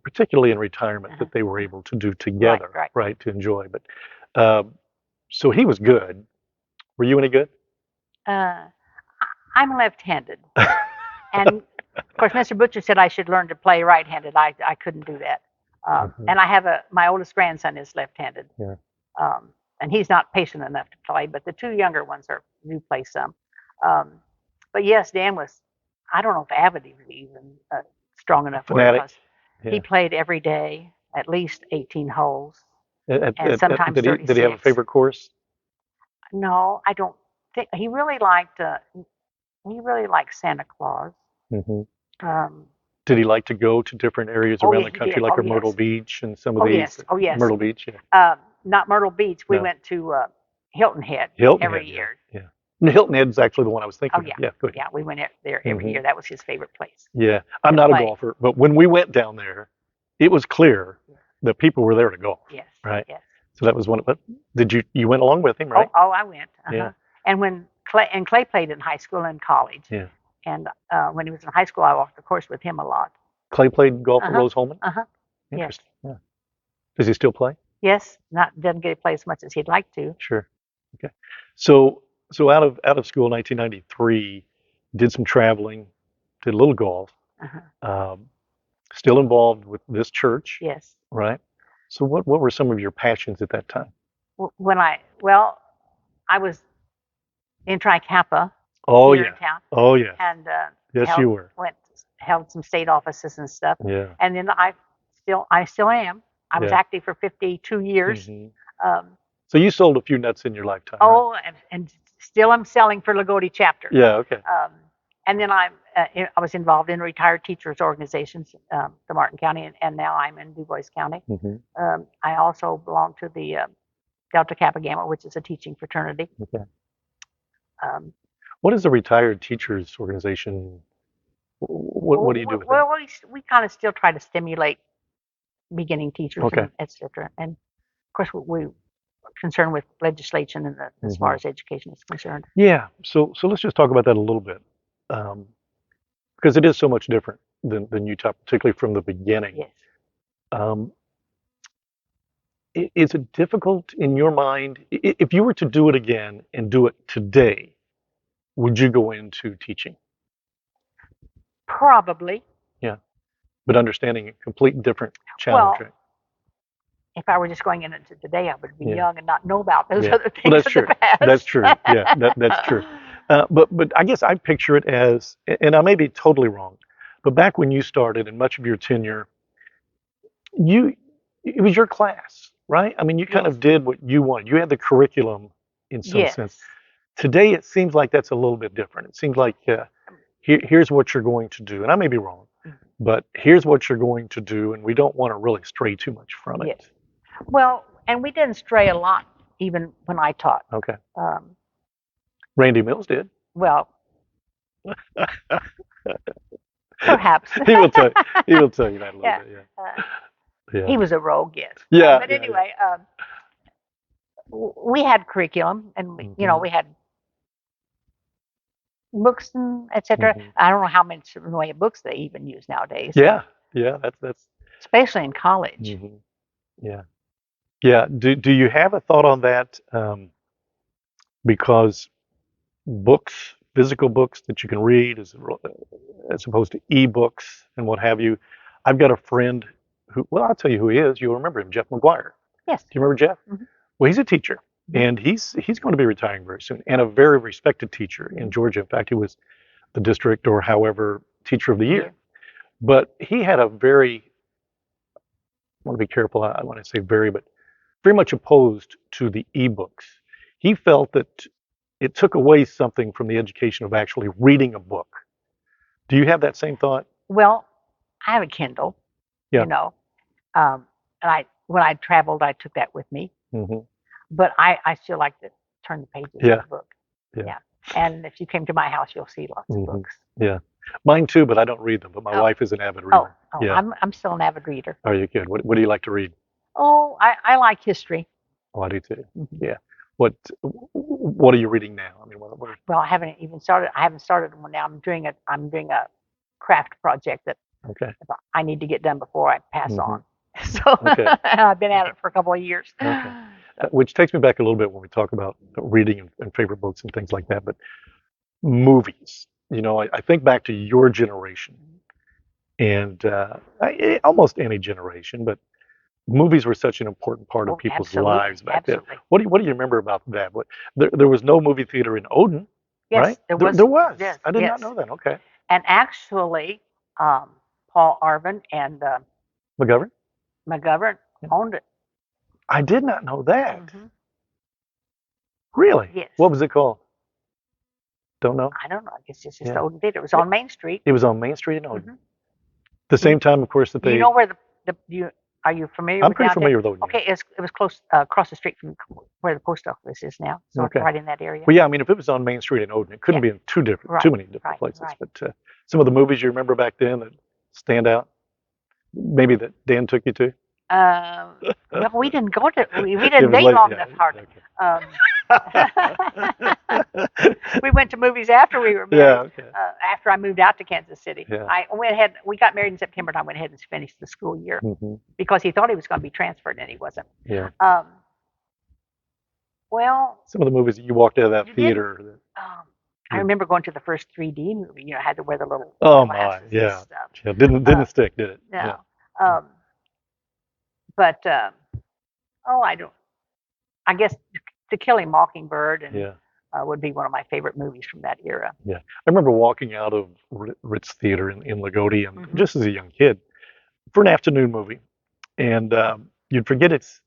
particularly in retirement no. that they were able to do Right, together, right. right, to enjoy. But so he was good. Were you any good? Uh, I'm left-handed, and of course, Mr. Butcher said I should learn to play right-handed. I couldn't do that. Hmm. And I have my oldest grandson is left-handed, Yeah. and he's not patient enough to play. But the two younger ones do play some. Um, but yes, Dan was. I don't know if avid was even strong A enough for it fanatic. because he Yeah. played every day, at least 18 holes, and sometimes Did he have a 36. favorite course? No, I don't think he really liked. He really liked Santa Claus. Hmm. Um, Did he like to go to different areas oh around yeah, the he country, did. like Oh a Myrtle yes. Beach and some of Oh these? yes. Oh yes. Myrtle Beach, yeah. Not Myrtle Beach. We No, went to Hilton Head Hilton every Head, yeah, year. yeah. Hilton Head's actually the one I was Oh thinking of. yeah, Yeah, go ahead. yeah. We went there every Hmm. year. That was his favorite place Yeah, I'm to not a play. golfer, but when we went down there, it was clear that people were there to golf, Yes. right? Yes. So that was one of it. Did you went along with him, Oh right? oh, I went. Yeah, And when Clay played in high school and college, yeah. and when he was in high school, I walked the course with him a lot. Clay played golf Uh at huh. Rose-Hulman. Uh huh. Yes. Interesting. Yeah. Does he still play? Yes. Not doesn't get to play as much as he'd like to. Sure. Okay. So out of school, 1993, did some traveling, did a little golf. Uh-huh. Um, Still involved with this church, Yes. right? So what were some of your passions at that time? When I was in Tri Kappa Oh here in yeah. town, Oh yes. and Yes, you were. held some state offices and stuff. Yeah. And then I still am. I was Yeah. active for 52 years. Hmm. Um, So you sold a few nuts in your lifetime, right? oh, and still I'm selling for Loogootee chapter. Yeah. Okay. And then I was involved in retired teachers organizations, the Martin County, and now I'm in Du Bois County. Hmm. I also belong to the Delta Kappa Gamma, which is a teaching fraternity. Okay. Um, What is the retired teachers organization? What do you do with that? well, we kind of still try to stimulate beginning teachers Okay. and et cetera. And of course, we're concerned with legislation and as far Hmm. as education is concerned. Yeah. So let's just talk about that a little bit, because it is so much different than Utah, particularly from the beginning. Yes. Um, is it difficult in your mind if you were to do it again and do it today? Would you go into teaching? Probably. Yeah, but understanding a complete different challenge, Well, right? if I were just going into today, I would be Yeah, young and not know about those yeah. other Well, things that's of true. the past. That's true. Yeah, that's true. But I guess I picture it as, and I may be totally wrong, but back when you started and much of your tenure, you it was your class, right? I mean, you kind Yes. of did what you wanted. You had the curriculum in some sense. Yes. Today, it seems like that's a little bit different. It seems like here's what you're going to do, and I may be wrong, but here's what you're going to do, and we don't want to really stray too much from Yes. it. Well, and we didn't stray a lot even when I taught. Okay. Um, Randy Mills did. well, perhaps. He will tell he will tell you that a little Yeah. bit. Uh, Yeah. he was a rogue, yes. Yeah. But Yeah. anyway, we had curriculum, and Hmm. we had books and etc. Hmm. I don't know how much in the way of books they even use nowadays. Yeah. Yeah. That's. Especially in college. Hmm. Yeah. Yeah. Do you have a thought on that? Because books, physical books that you can read, as opposed to e-books and what have you. I've got a friend who, well, I'll tell you who he is. You'll remember him, Jeff McGuire. Yes. Do you remember Jeff? Hmm. Well, he's a teacher, Mhm. and he's going to be retiring very soon, and a very respected teacher in Georgia. In fact, he was the district or however teacher of the year. Yeah. But he had a very, I want to be careful. I want to say very, but very much opposed to the e-books. He felt that it took away something from the education of actually reading a book. Do you have that same thought? Well, I have a Kindle, Yeah. you know, and when I traveled, I took that with me. Hmm. But I still like to turn the pages of Yeah. the book. Yeah. Yeah. And if you came to my house, you'll see lots of Hmm. books. Yeah. Mine too, but I don't read them. But my Oh, wife is an avid reader. Yeah. I'm still an avid reader. Are you good? What do you like to read? Oh, I like history. Oh, I do too. Hmm. Yeah. What are you reading now? I mean, what Well, I haven't even started. I haven't started one now. I'm doing a craft project that okay. I need to get done before I pass Hmm. on. So Okay. I've been at it for a couple of years. Okay. So, Which takes me back a little bit when we talk about reading and favorite books and things like that. But movies, I think back to your generation and almost any generation, but movies were such an important part of oh, people's absolutely, lives back then. absolutely. What do you remember about that? There was no movie theater in Odin, Yes, right? there There was. was. Yes, I did not yes. know that. Okay. And actually, Paul Arvin and McGovern? McGovern Yeah. owned it. I did not know that. Hmm. Really? Yes. What was it called? Don't know. I don't know. I guess it's just the Yeah. Odin Theater. It was on Main Street. It was on Main Street in Odin. Hmm. The Do you, same time, of course, that do you they. know where the you are you familiar I'm with pretty downtown? familiar with Odin. Okay, it was close across the street from where the post office is now. Yeah. So Okay. right in that area. Well, yeah. I mean, if it was on Main Street in Odin, it couldn't Yeah. be in too Right. many different Right. places. Right. But some of the movies you remember back then that stand out, maybe that Dan took you to. Well, we didn't go to we It didn't was date late. long Yeah. enough hardly. Okay. We went to movies after we were Yeah. married. Okay. After I moved out to Kansas City, Yeah. we got married in September, and I went ahead and finished the school year Hmm. because he thought he was going to be transferred, and he wasn't. Yeah. Um, well, Some of the movies that you walked out of that you didn't. theater. I remember going to the first 3D movie. You know, had to wear the little Oh my. glasses and Yeah. stuff. Yeah. Didn't stick, did it? No. Yeah. But I don't. I guess To Kill a Mockingbird and Yeah. would be one of my favorite movies from that era. Yeah. I remember walking out of Ritz Theater in Loogootee, and Hmm. just as a young kid, for an afternoon movie, and you'd forget it's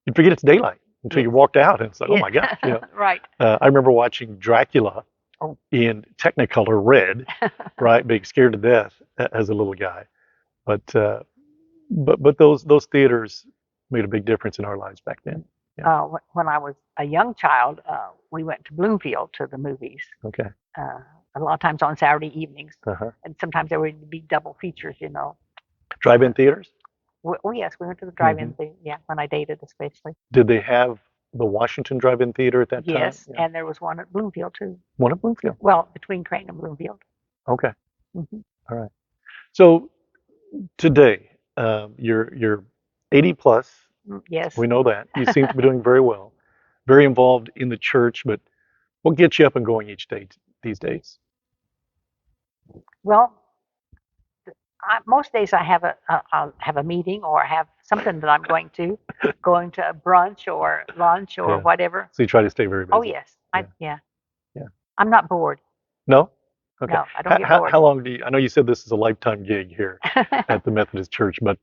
daylight until you Yes. walked out, and it's like, oh Yeah. my gosh, Right. I remember watching Dracula Oh. in Technicolor red, right, being scared to death as a little guy. But those theaters made a big difference in our lives back then. Yeah. When I was a young child, we went to Bloomfield to the movies. Okay. A lot of times on Saturday evenings, Uh-huh. and sometimes there would be double features. You know. Drive-in theaters? Oh yes, we went to the drive-in Mhm. thing. Yeah, when I dated, especially. Did they have the Washington Drive-in Theater at that time? Yes, Yeah. and there was one at Bloomfield too. One at Bloomfield. Well, between Crane and Bloomfield. Okay. Hmm. All right. So today, you're 80 plus. Yes. We know that. You seem to be doing very well. Very involved in the church, but what gets you up and going each day these days? Well, most days I have I'll have a meeting or have something that I'm going to a brunch or lunch or Yeah. whatever. So you try to stay very busy. Oh yes, Yeah. Yeah. I'm not bored. No? Okay. No, I don't get bored. How long I know you said this is a lifetime gig here at the Methodist Church, but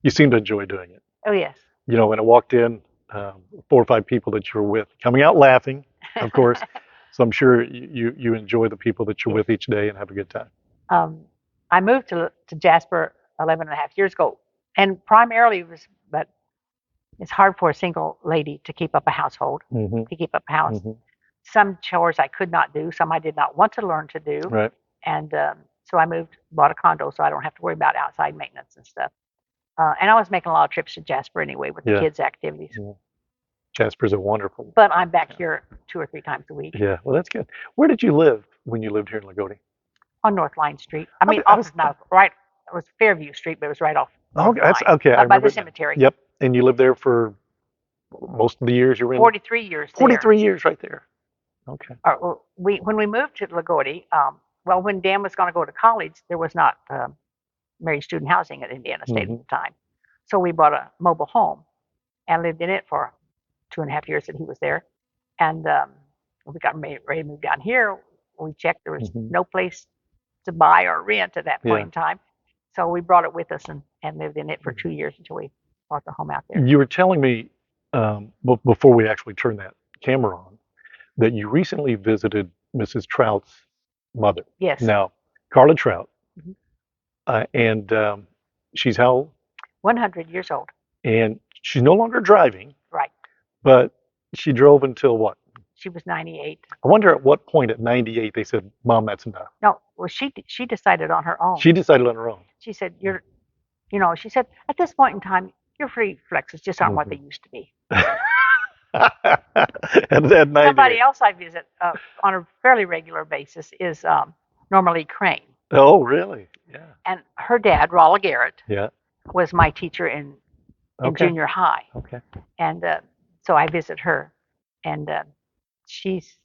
you seem to enjoy doing it. Oh yes. When I walked in, 4 or 5 people that you were with, coming out laughing, of course. So I'm sure you enjoy the people that you're with each day and have a good time. I moved to Jasper 11 and a half years ago, and primarily but it's hard for a single lady to keep up a household, Mm-hmm. to keep up a house. Mm-hmm. Some chores I could not do, some I did not want to learn to do, Right. and so I bought a condo so I don't have to worry about outside maintenance and stuff. And I was making a lot of trips to Jasper anyway with the Yeah. kids' activities. Yeah. Jasper's a wonderful. But I'm back here 2 or 3 times a week Yeah. Well, that's good. Where did you live when you lived here in Loogootee? on North Line Street. I mean, I was- right. It was Fairview Street, but it was right off. Oh, North that's Line, okay. I by remember the it now. cemetery. Yep. And you lived there for most of the years you were in? 43 years there. 43 years right there. Okay. When we moved to Loogootee, well, when Dan was going to go to college, there was not married student housing at Indiana State Mhm. at the time. So we bought a mobile home and lived in it for 2.5 years that he was there. And we got ready to move down here. We checked. There was Mhm. no place to buy or rent at that point Yeah. in time. So we brought it with us and lived in it for 2 years until we bought the home out there. You were telling me before we actually turned that camera on that you recently visited Mrs. Trout's mother. Yes. Now, Carla Trout, Mhm. and she's how old? 100 years old. And she's no longer driving, Right. but she drove until what? She was 98. I wonder at what point at 98 they said, "Mom, that's enough." No, well, she decided on her own. She decided on her own. She said, she said, at this point in time, your reflexes just aren't what they Mhm. used to be. At Somebody 98. else I visit on a fairly regular basis is normally Crane. Oh, really? Yeah. And her dad, Rolla Garrett, Yeah. was my teacher in Okay. junior high. Okay. And so I visit her, and she's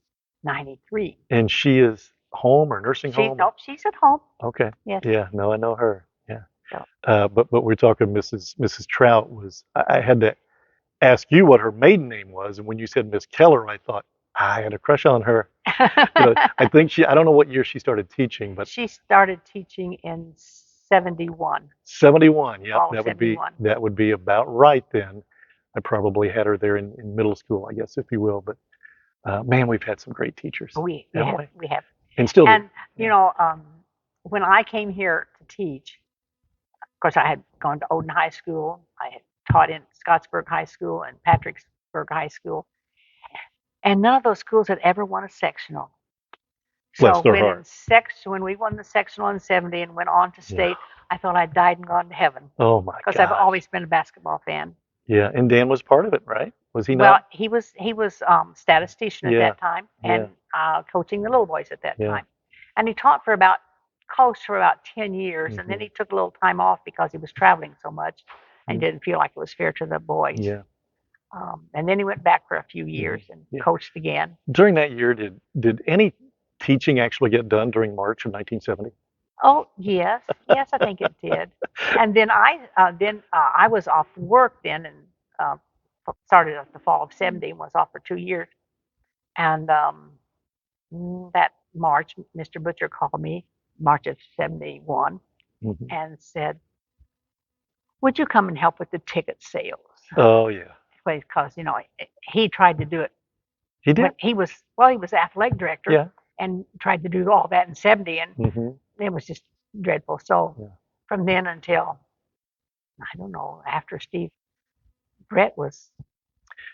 93. And she is home or nursing She's home? nope, she's at home. Okay. Yes. Yeah. No, I know her. Yeah. So, But we're talking Mrs. Trout was. I had to ask you what her maiden name was, and when you said Miss Keller, I thought I had a crush on her. I think she. I don't know what year she started teaching, but she started teaching in 71. 71. Yep, Fall of 71. that would be about right then. I probably had her there in middle school, I guess, if you will. But man, we've had some great teachers, haven't we? We have. And still do. And when I came here to teach, of course, I had gone to Odin High School. I had taught in Scottsburg High School and Patricksburg High School, and none of those schools had ever won a sectional. Bless So their heart. when we won the sectional in 70 and went on to Yeah. state, I thought I'd died and gone to heaven Oh my because I've gosh. always been a basketball fan. Yeah, and Dan was part of it, right? Was he Well, not? he was statistician at Yeah. that time Yeah. and coaching the little boys at that Yeah. time, and he taught for about 10 years, and then Hmm. he took a little time off because he was traveling so much and Mm. didn't feel like it was fair to the boys. Yeah. And then he went back for a few Mhm. years and Yeah. coached again. During that year, did any teaching actually get done during March of 1970? Oh yes, yes, I think it did. And then I was off work then and uh, started at the fall of 70 and was off for 2 years. And that March, Mr. Butcher called me, March of 71, Hmm. and said, "Would you come and help with the ticket sales?" Oh yeah, Because he tried to do it he when did. he was athletic director Yeah. and tried to do all that in 70, and Hmm. it was just dreadful. So Yeah. from then until I don't know after Steve Brett was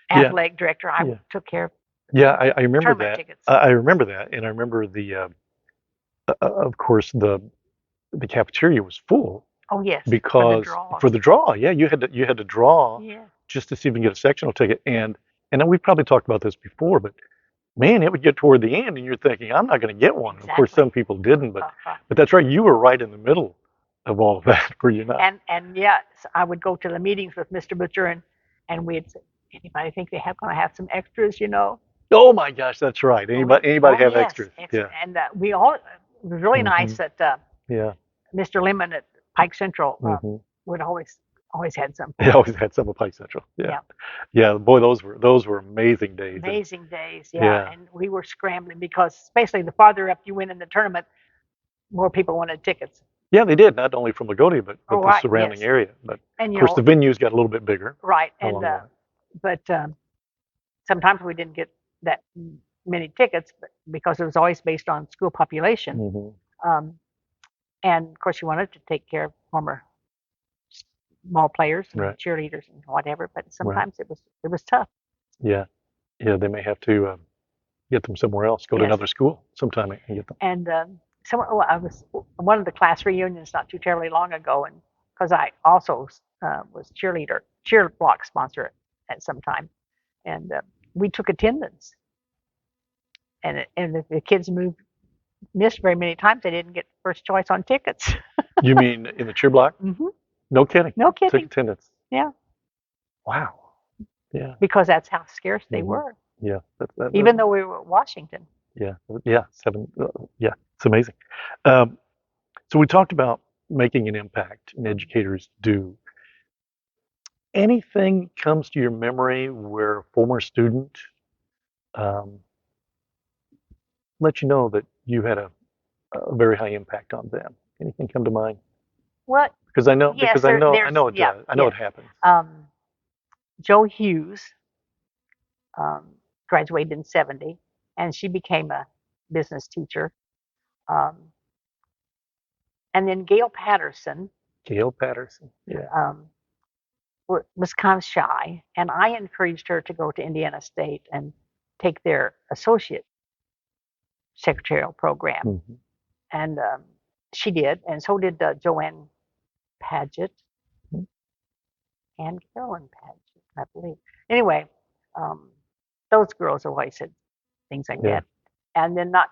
Yeah. athletic director, I Yeah. took care of Yeah. I remember tournament that. tickets. I remember that, and I remember of course, the cafeteria was full Oh yes, for the because draws. for the draw. Yeah, you had to draw Yeah, just to see if you can get a sectional ticket, and then we probably talked about this before, but man, it would get toward the end, and you're thinking, I'm not going to get one. Of course, exactly. some people didn't, but Uh-huh. but that's right. You were right in the middle of all of that, were you not? And yes, I would go to the meetings with Mr. Butcher and we'd say, anybody think they have going to have some extras, Oh my gosh, that's right. Anybody Oh have yes, extras? extra. Yeah. And we all it was really Hmm. nice that Yeah. Mr. Lemon at Pike Central Hmm. would always had some They for us. always had some at Pike Central. Yeah. Yeah, Yeah. Boy, those were amazing days. And amazing days. Yeah, yeah. and we were scrambling because especially the farther up you went in the tournament, more people wanted tickets. Yeah, they did, not only from Loogootee, but Oh the right, surrounding yes, area. But and of course, the venues got a little bit bigger right, and along the way. but sometimes we didn't get that many tickets because it was always based on school population. Hmm. Um, and of course, you wanted to take care of former ball players and Right. cheerleaders and whatever, but Right. sometimes it was tough. Yeah. Yeah. They may have to get them somewhere else. Go to Yes, another school sometime and get them. and I was one of the class reunions not too terribly long ago, and because I also was cheer block sponsor at some time, and we took attendance, and if the kids missed very many times, they didn't get first choice on tickets. You mean in the cheer block? Hmm. No kidding. No Took kidding. attendance. Yeah, Wow. Yeah. because that's how scarce they Hmm. were, Yeah. even though we were at Washington. Yeah. Yeah. Seven. Yeah. It's amazing. Um, so we talked about making an impact, and educators do. Anything comes to your memory where a former student um, let you know that you had a very high impact on them? Anything come to mind? What? Because I know, Yes, I there's know it yeah, does. I know yeah. it happens. Joe Hughes graduated in 70, and she became a business teacher. Um, And then Gail Patterson Gail Patterson. Yeah. Was kind of shy, and I encouraged her to go to Indiana State and take their associate secretarial program. Mm-hmm. And she did, and so did Joanne Paget and Carolyn Paget, I believe. Anyway, um, those girls always said things like Yeah. that. And then not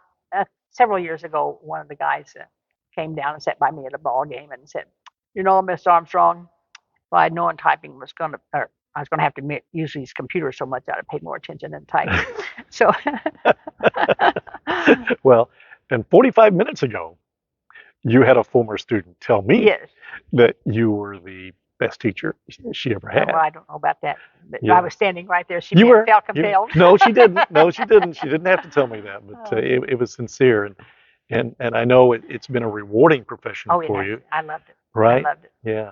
several years ago, one of the guys came down and sat by me at a ball game and said, "You know, Miss Armstrong, if I'd known typing was going to, or I was going to have to use these computers so much, I'd have paid more attention than typing." So, Well, and 45 minutes ago, you had a former student tell me yes. that you were the best teacher she ever had. Well, I don't know about that. But Yeah. I was standing right there. She You were. felt compelled. No, she didn't. No, she didn't. She didn't have to tell me that, but it was sincere, and I know it's been a rewarding profession for you, I loved it. right? I loved it. Yeah.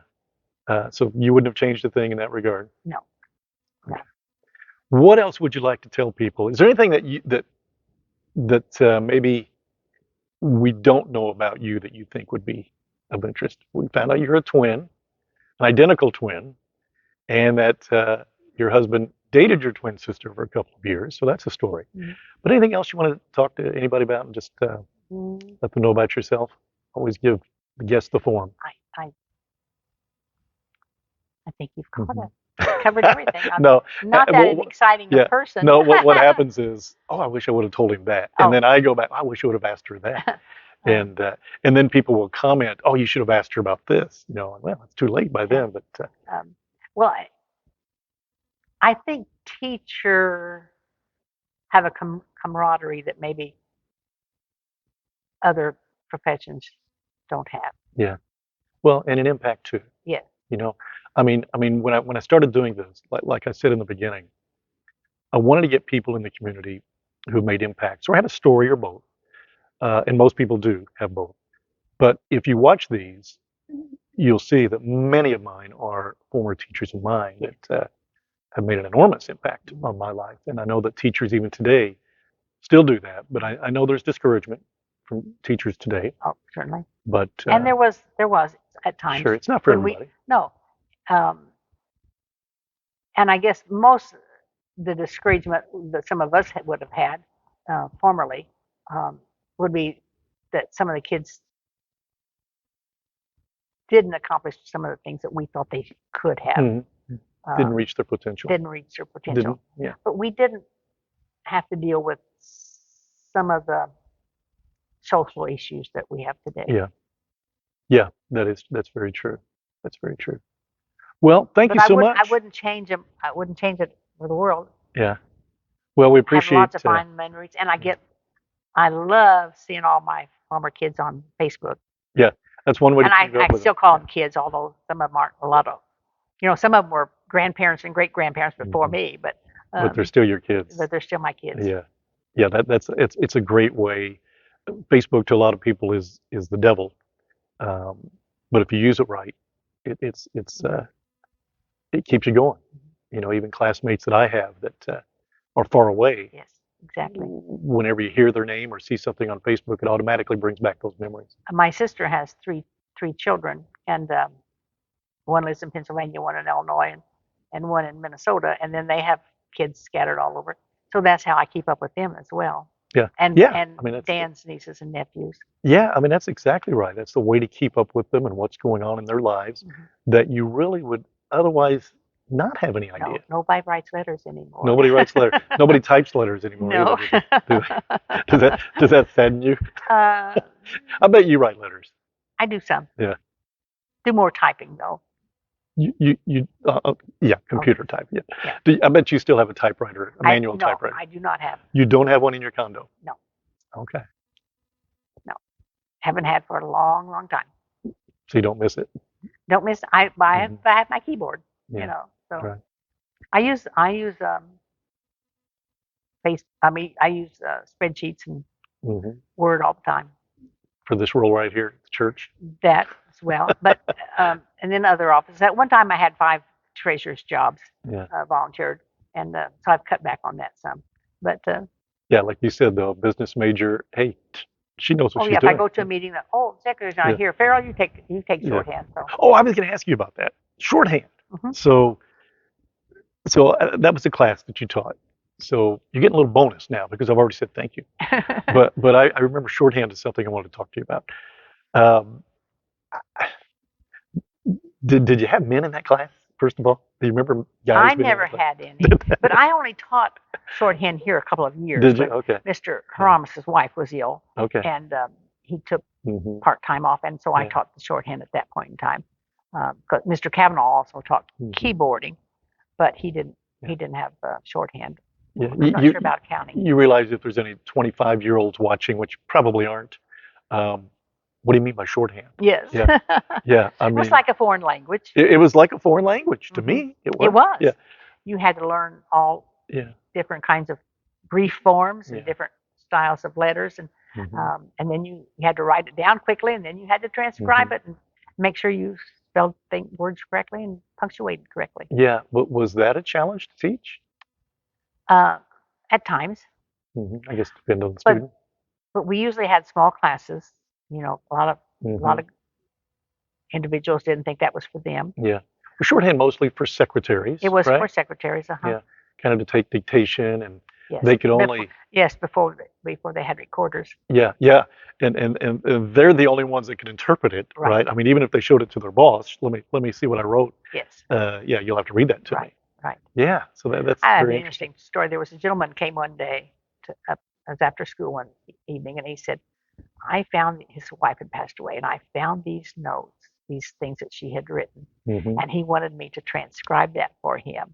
So you wouldn't have changed a thing in that regard. No. No. What else would you like to tell people? Is there anything that maybe we don't know about you that you think would be of interest? We found out you're a twin, an identical twin, and that your husband dated your twin sister for a couple of years. So that's a story. Mm-hmm. But anything else you want to talk to anybody about and just let them know about yourself? Always give the guests the forum. I think you've covered everything. No, not that exciting a person. No, what happens is, I wish I would have told him that, and then I go back, I wish I would have asked her that, and then people will comment, "Oh, you should have asked her about this." Well, it's too late by then. But well, I think teachers have a camaraderie that maybe other professions don't have. Yeah. Well, and an impact too. Yeah. I mean, when I started doing this, like I said in the beginning, I wanted to get people in the community who made impacts or had a story or both, and most people do have both. But if you watch these, you'll see that many of mine are former teachers of mine that have made an enormous impact on my life, and I know that teachers even today still do that. But I know there's discouragement from teachers today. Oh, certainly. But and there was at times. Sure, it's not for everybody. And I guess most the discouragement that some of us would have had formerly would be that some of the kids didn't accomplish some of the things that we thought they could have. Mm-hmm. Didn't reach their potential. But we didn't have to deal with some of the social issues that we have today. Yeah, that's very true. That's very true. Well, thank you so much. I wouldn't change them. I wouldn't change it for the world. Yeah. Well, we appreciate. I have lots of fine memories, and I love seeing all my former kids on Facebook. Yeah, that's one way. And I still call them kids, although some of them aren't. A lot of, some of them were grandparents and great grandparents before me, but they're still your kids. But they're still my kids. Yeah. It's a great way. Facebook to a lot of people is the devil, but if you use it right, it keeps you going. Even classmates that I have that are far away. Yes, exactly. Whenever you hear their name or see something on Facebook, it automatically brings back those memories. My sister has three children, and one lives in Pennsylvania, one in Illinois, and one in Minnesota, and then they have kids scattered all over. So that's how I keep up with them as well. Yeah. And Dan's nieces and nephews. Yeah, that's exactly right. That's the way to keep up with them and what's going on in their lives that you really would otherwise not have any idea. No, nobody writes letters anymore. Nobody writes letters. Nobody types letters anymore. No. Either. Does that sadden you? I bet you write letters. I do some. Yeah. Do more typing though. Computer type. Yeah. I bet you still have a typewriter, a manual typewriter. I do not have. You don't have one in your condo? No. Okay. No. Haven't had for a long, long time. So you don't miss it? Don't miss it. I have my keyboard, so right. I use spreadsheets and Word all the time. For this role right here at the church? That as well. But and then other offices. At one time I had 5 treasurer's jobs, volunteered, and so I've cut back on that some. But like you said though, business major, hey, She knows what Oh she's yeah, if I doing. go to a meeting, secretary's not Yeah. here. Faryl, you take Yeah. shorthand. So. Oh, I was going to ask you about that. Shorthand. Mm-hmm. So, that was the class that you taught. So you're getting a little bonus now because I've already said thank you. But I remember shorthand is something I wanted to talk to you about. Um, did you have men in that class? First of all, do you remember guys I being in never that class? had any, but I only taught shorthand here a couple of years Did you? when Okay. Mr. Haramis' wife was ill, Okay. and he took Hmm. part-time off, and so I Yeah. taught the shorthand at that point in time. Because Mr. Kavanaugh also taught keyboarding, but he didn't have shorthand. Yeah. I'm not sure about counting. You realize if there's any 25-year-olds watching, which probably aren't, what do you mean by shorthand? Yes. Yeah. Yeah. I It was mean, like a foreign language. it was like a foreign language to me. It was. It was. Yeah. You had to learn all Yeah. different kinds of brief forms and Yeah. different styles of letters, and Mhm. and then you had to write it down quickly, and then you had to transcribe it and make sure you spelled words correctly and punctuated correctly. Yeah. But was that a challenge to teach? At times, I guess it depends on the but student. but we usually had small classes. You know, a lot of individuals didn't think that was for them. Yeah. Shorthand mostly for secretaries, It was right? for secretaries, Yeah. Kind of to take dictation, and Yes. they could only. Yes, before they had recorders. Yeah, yeah, and they're the only ones that can interpret it, Right. right? I mean, even if they showed it to their boss, let me see what I wrote. Yes. Yeah, you'll have to read that to me. Right. Yeah, so that's I have very an interesting story. There was a gentleman came one day it was after school one evening, and he said, I found his wife had passed away, and I found these notes, these things that she had written, and he wanted me to transcribe that for him.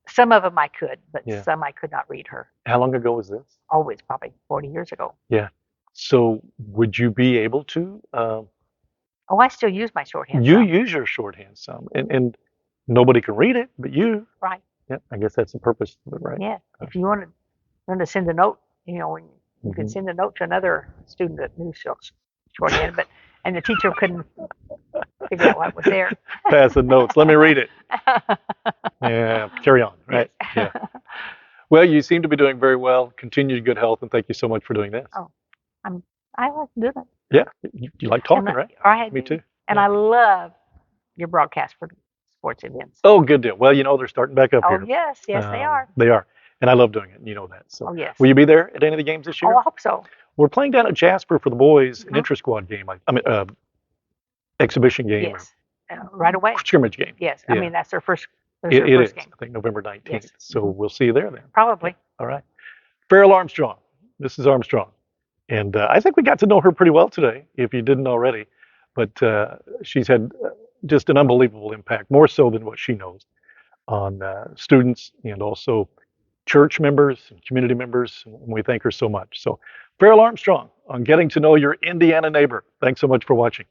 Some of them I could, but some I could not read her. How long ago was this? Always, probably 40 years ago. Yeah. So would you be able to? Oh, I still use my shorthand. You use your shorthand some, and nobody can read it, but you. Right. Yeah, I guess that's the purpose of it, right? Yeah. If you want to send a note, you could send a note to another student that knew shorthand, and the teacher couldn't figure out what was there. Pass the notes. Let me read it. Yeah, carry on, right? Yes. Yeah. Well, you seem to be doing very well. Continued good health, and thank you so much for doing this. Oh, I like doing it. Yeah, you like talking, right? Me too. And I love your broadcast for sports events. Oh, good deal. Well, they're starting back up here. Oh, yes, they are. They are. And I love doing it, and you know that. So, oh, yes. Will you be there at any of the games this year? Oh, I hope so. We're playing down at Jasper for the boys, an intra-squad game. I mean, exhibition game. Yes. Right away. Scrimmage game. Yes. Yeah. I mean, that's their first. It is. Game. I think November 19th. Yes. So we'll see you there then. Probably. All right. Faryl Armstrong. Mrs. Armstrong. And I think we got to know her pretty well today, if you didn't already. But she's had just an unbelievable impact, more so than what she knows, on students and also church members and community members. And we thank her so much. So, Faryl Armstrong on Getting to Know Your Indiana Neighbor. Thanks so much for watching.